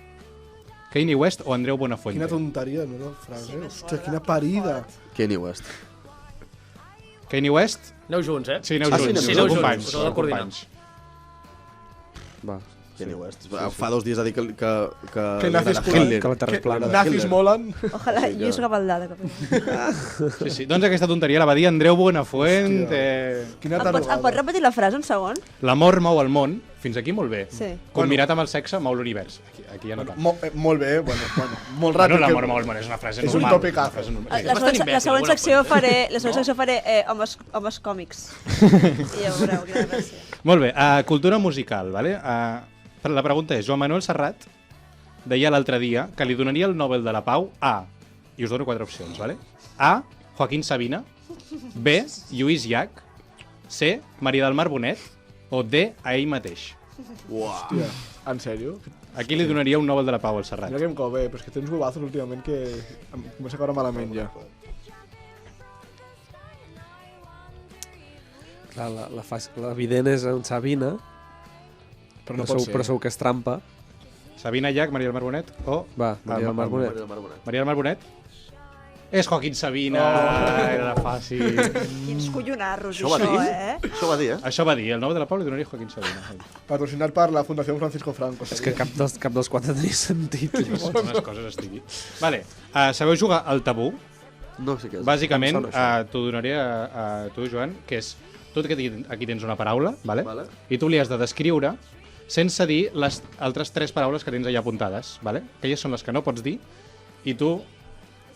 Speaker 1: Kanye West o Andreu Buenafuente?
Speaker 3: Quina tonteria, no, la frase. Hòstia, quina parida.
Speaker 4: Kanye West.
Speaker 1: Kanye West?
Speaker 5: Aneu junts, eh?
Speaker 1: Sí, aneu
Speaker 4: Ah, sí,
Speaker 1: junts.
Speaker 4: anem
Speaker 5: Sí, aneu
Speaker 1: Sou
Speaker 5: junts,
Speaker 1: companys,
Speaker 5: us heu de
Speaker 1: sou
Speaker 5: coordinar.
Speaker 1: companys.
Speaker 2: Va,
Speaker 4: Kanye West. Fa 2 dies ha dit que
Speaker 3: nazis
Speaker 4: Hitler.
Speaker 2: Que la Terra és plana.
Speaker 3: Nazis molen.
Speaker 8: Ojalà, Lluís Gavaldà.
Speaker 1: Sí. Doncs aquesta tonteria la va dir Andreu Buenafuent.
Speaker 3: Quina
Speaker 8: Em pots
Speaker 3: tarugada.
Speaker 8: repetir la frase un segon?
Speaker 1: L'amor mou el món. Fins aquí molt bé.
Speaker 8: Sí.
Speaker 1: Combinat amb el sexe mou l'univers. Aquí ja no tant.
Speaker 3: Molt bé, bueno, molt ràpid.
Speaker 1: Bueno, l'amor mou el món és una frase
Speaker 3: És un
Speaker 1: normal.
Speaker 3: topicazo.
Speaker 1: Una frase normal.
Speaker 8: La
Speaker 5: bastant
Speaker 8: següent, la
Speaker 5: imbècil,
Speaker 8: següent
Speaker 5: alguna
Speaker 8: secció
Speaker 5: cosa.
Speaker 8: faré, homes còmics. I ja veureu quina gràcia.
Speaker 1: Molt bé, cultura musical, vale? La pregunta és, Joan Manuel Serrat deia l'altre dia que li donaria el Nobel de la Pau a, i us dono 4 opcions, vale? A, Joaquín Sabina, B, Lluís Llach, C, Maria del Mar Bonet, o D, a ell mateix.
Speaker 3: Hòstia, en sèrio?
Speaker 1: A qui li donaria un Nobel de la Pau al Serrat?
Speaker 3: Mira que em cau bé, però és que tens bobazos últimament que em comença a caure malament ja.
Speaker 2: Clar, l'evident és en Sabina,
Speaker 3: Però no pot ser.
Speaker 2: però segur que és trampa.
Speaker 1: Sabina Llach, Maria del Mar Bonet o...
Speaker 2: Va, Maria del Mar Bonet.
Speaker 1: Maria del Mar Bonet? És Joaquín Sabina, era fàcil.
Speaker 8: Quins collonarros,
Speaker 4: Això va
Speaker 8: això,
Speaker 4: dir?
Speaker 8: eh?
Speaker 4: Això va dir,
Speaker 1: Això va dir, el Nobel de la Pau li donaria Joaquín Sabina.
Speaker 3: Patrocinat per la Fundació Francisco Franco.
Speaker 2: És que cap dels 4 tenia sentit.
Speaker 1: Unes coses estigui. Vale, sabeu jugar al tabú?
Speaker 4: No sé què és.
Speaker 1: Bàsicament,
Speaker 2: Em sona
Speaker 1: t'ho donaré a tu, Joan, que és... Tu aquí tens una paraula, vale?
Speaker 4: Vale.
Speaker 1: I tu li has de descriure sense dir les altres 3 paraules que tens allà apuntades, vale? Aquelles són les que no pots dir i tu,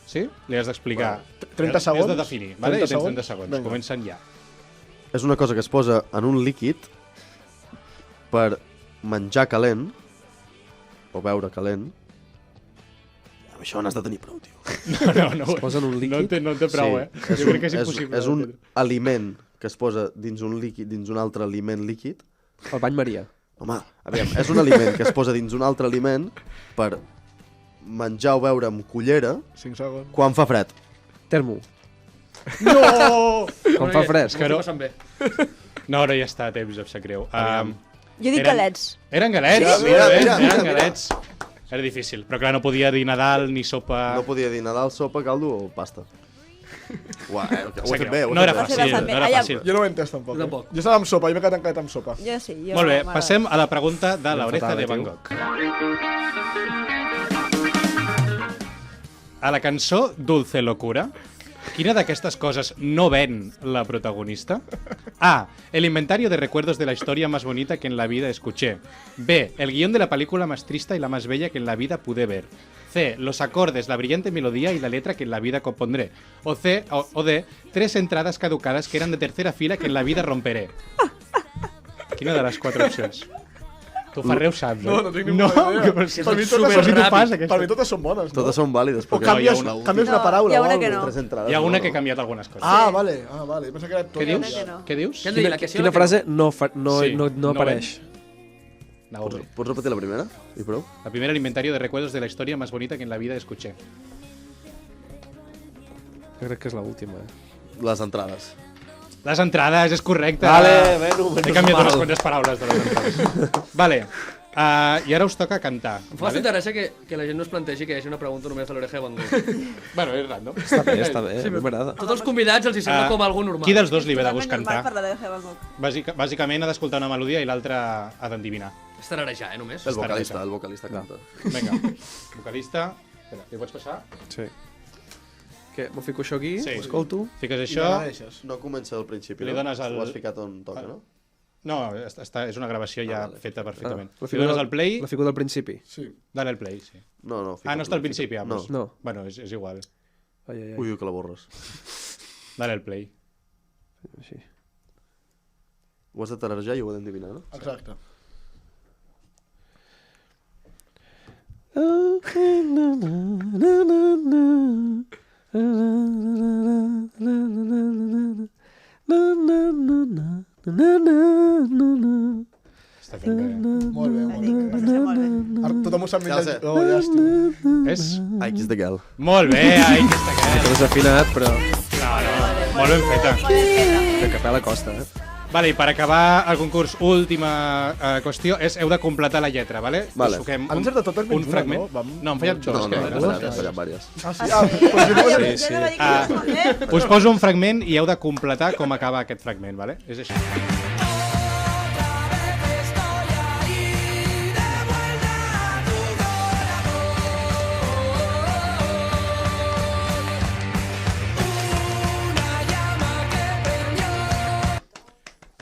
Speaker 1: sí? Li has d'explicar.
Speaker 3: 30 segons?
Speaker 1: Has de definir, vale?
Speaker 3: 30
Speaker 1: I tens 30
Speaker 3: segons?
Speaker 1: segons.
Speaker 3: Vinga.
Speaker 1: Comencen ja.
Speaker 4: És una cosa que es posa en un líquid per menjar calent o beure calent. Amb això n'has de tenir prou, tio.
Speaker 1: No.
Speaker 2: Es posa en un líquid?
Speaker 1: No en té prou,
Speaker 4: Sí.
Speaker 1: Jo crec que és impossible.
Speaker 4: És un aliment que es posa dins un líquid, dins un altre aliment líquid.
Speaker 2: El bany Maria.
Speaker 4: Home, aviam, és un aliment que es posa dins un altre aliment per menjar o beure amb cullera
Speaker 3: 5 segons.
Speaker 4: quan fa fred.
Speaker 2: Termo.
Speaker 1: No!
Speaker 2: Quan fa fresc.
Speaker 1: Que no.
Speaker 5: Passen bé.
Speaker 1: No, ja està, temps, em sap greu.
Speaker 8: Jo dic galets.
Speaker 1: Eren galets?
Speaker 4: Sí, mira, mira,
Speaker 1: eren
Speaker 4: mira.
Speaker 1: galets. Era difícil, però clar, no podia dir Nadal ni sopa...
Speaker 4: No podia dir Nadal, sopa, caldo o pasta. Uah, ho he fet bé.
Speaker 1: No era
Speaker 8: Ho has fet
Speaker 1: fàcil,
Speaker 8: bastant bé.
Speaker 1: no era
Speaker 8: Allà-
Speaker 1: fàcil.
Speaker 3: Jo no ho he entès tampoc.
Speaker 5: Jo tampoc.
Speaker 3: Jo estava amb sopa, jo m'he quedat encalat amb sopa.
Speaker 8: Jo sí, jo...
Speaker 1: Molt bé,
Speaker 8: m'agrada.
Speaker 1: passem a la pregunta de l'oreja
Speaker 2: fatal,
Speaker 1: de Van
Speaker 2: tio.
Speaker 1: Gogh. A la cançó Dulce Locura, quina d'aquestes coses no ven la protagonista? A. El inventario de recuerdos de la historia más bonita que en la vida escuché. B. El guión de la película más triste y la más bella que en la vida pude ver. C. Los acordes, la brillante melodía y la letra que en la vida compondré. O C. O D. 3 entradas caducadas que eran de tercera fila que en la vida romperé. Quina de les 4 opcions? Tu Ferrer ho saps,
Speaker 3: No, no tinc ni
Speaker 1: no,
Speaker 3: puta idea.
Speaker 1: que
Speaker 3: Per mi totes
Speaker 1: però si tu
Speaker 3: són
Speaker 1: fas
Speaker 3: ràpid.
Speaker 1: aquesta.
Speaker 3: Per mi totes són bones, no?
Speaker 4: Totes són vàlides.
Speaker 3: O
Speaker 4: perquè
Speaker 3: canvies,
Speaker 4: hi ha
Speaker 3: canvies una
Speaker 8: No,
Speaker 3: paraula
Speaker 8: hi ha
Speaker 3: o
Speaker 8: una que
Speaker 3: alguna
Speaker 8: no.
Speaker 4: Tres entrades.
Speaker 1: Hi ha una
Speaker 4: no,
Speaker 1: que ha
Speaker 4: no.
Speaker 1: canviat algunes coses.
Speaker 3: Ah, vale. Pensa que era tot.
Speaker 1: Què dius?
Speaker 8: que no.
Speaker 1: Què dius?
Speaker 5: Què has de dir? La que sí o la
Speaker 2: Quina
Speaker 5: que
Speaker 2: frase no
Speaker 1: Sí,
Speaker 2: no apareix?
Speaker 1: No, bé.
Speaker 4: Pots repetir la primera? I prou?
Speaker 1: La primera, el inventario de recuerdos de la historia más bonita que en la vida escuché.
Speaker 2: Jo crec que és l'última.
Speaker 4: Les entrades.
Speaker 1: Les entrades, és correcte.
Speaker 2: Vale, bueno,
Speaker 1: He canviat unes quantes paraules de les entrades. Vale. I ara us toca cantar.
Speaker 5: Em fa bastanta gràcia que la gent no es plantegi que hi hagi una pregunta només de l'oreja de Van Gogh.
Speaker 1: Bueno, és random.
Speaker 2: Està bé, a mi m'agrada.
Speaker 5: Tots els convidats els hi sembla com algo normal.
Speaker 1: Qui dels dos li ve de gust
Speaker 8: Totalment normal
Speaker 1: cantar?
Speaker 8: per la de Van Gogh.
Speaker 1: Bàsicament ha d'escoltar una melodia i l'altra ha d'endevinar.
Speaker 5: És tararejar, només.
Speaker 4: El vocalista canta.
Speaker 1: Vinga, vocalista... Espera, li pots passar?
Speaker 2: Sí. Què, m'ho fico això aquí?
Speaker 1: Sí.
Speaker 2: Ho escolto?
Speaker 1: Fiques
Speaker 3: I
Speaker 1: això...
Speaker 3: me la deixes.
Speaker 4: No comença al principi,
Speaker 1: Li
Speaker 4: no?
Speaker 1: dones el-
Speaker 4: Ho has ficat on toca, no?
Speaker 1: No, és una gravació ja
Speaker 4: vale.
Speaker 1: feta perfectament.
Speaker 2: La
Speaker 1: Li dones el play,
Speaker 2: La fico del principi.
Speaker 3: Sí.
Speaker 1: dale el play, sí.
Speaker 4: No,
Speaker 1: Ah, no està al principi,
Speaker 4: No.
Speaker 1: pues.
Speaker 2: No.
Speaker 1: Bueno, és igual.
Speaker 2: Ai, ai, ai.
Speaker 4: Ui, que la borres.
Speaker 1: Dale el play.
Speaker 2: Així.
Speaker 4: Ho has de tararejar i ho he d'endevinar, no?
Speaker 3: Exacte.
Speaker 1: Està fent bé.
Speaker 3: Molt bé, molt bé.
Speaker 8: Molt bé.
Speaker 3: Ara tothom ho sap
Speaker 4: Ja ho sé.
Speaker 3: Oh, llàstima.
Speaker 1: És...
Speaker 4: I Kiss the Girl.
Speaker 1: Molt bé, ai, aquesta que...
Speaker 2: Que desafinat, però
Speaker 1: Molt ben feta.
Speaker 2: de capella costa, eh?
Speaker 1: Vale, i per acabar el concurs, última qüestió, és heu de completar la lletra, vale?
Speaker 4: Vale.
Speaker 1: Us toquem
Speaker 3: Han encertat totes menys
Speaker 1: un
Speaker 3: una,
Speaker 1: fragment.
Speaker 3: no? Vam-
Speaker 1: No, hem fallat dos.
Speaker 4: No, no,
Speaker 1: crec.
Speaker 4: no, he fallat vàries.
Speaker 3: Ah, sí? Ah, pues jo no
Speaker 2: Sí, sí.
Speaker 1: Us poso un fragment i heu de completar com acaba aquest fragment, vale? És així.
Speaker 7: Otra vez estoy ahí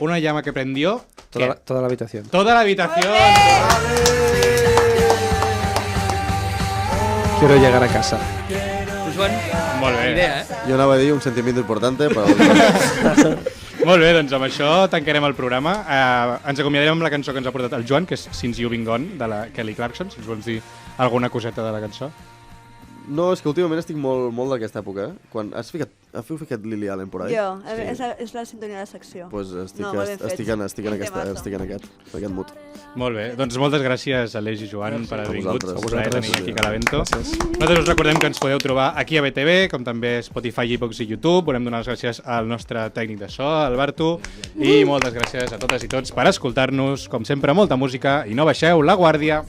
Speaker 1: Una llama que prendió...
Speaker 2: Toda la habitación.
Speaker 1: Toda la habitación.
Speaker 2: Quiero llegar a casa.
Speaker 5: Joan,
Speaker 1: Molt bé.
Speaker 5: idea,
Speaker 4: Jo anava a dir un sentimiento importante, però...
Speaker 1: Molt bé, doncs amb això tancarem el programa. Ens acomiadarem amb la cançó que ens ha portat el Joan, que és Since You Been Gone, de la Kelly Clarkson. Si ens vols dir alguna coseta de la cançó.
Speaker 4: No, és que últimament estic molt d'aquesta època, eh? Quan has ficat Lily Allen por ahí?
Speaker 8: Jo, és la sintonia de la secció.
Speaker 4: Pues estic
Speaker 8: molt ben fet.
Speaker 4: en aquest mood.
Speaker 1: Molt bé, doncs moltes gràcies Aleix i Joan per haver vingut.
Speaker 4: vosaltres.
Speaker 1: Un plaer tenir aquí a Calavento. Nosaltres us recordem que ens podeu trobar aquí a BTV, com també Spotify, iVoox i YouTube. Volem donar les gràcies al nostre tècnic de so, al Bartu, i moltes gràcies a totes i tots per escoltar-nos. Com sempre, molta música i no baixeu la guàrdia.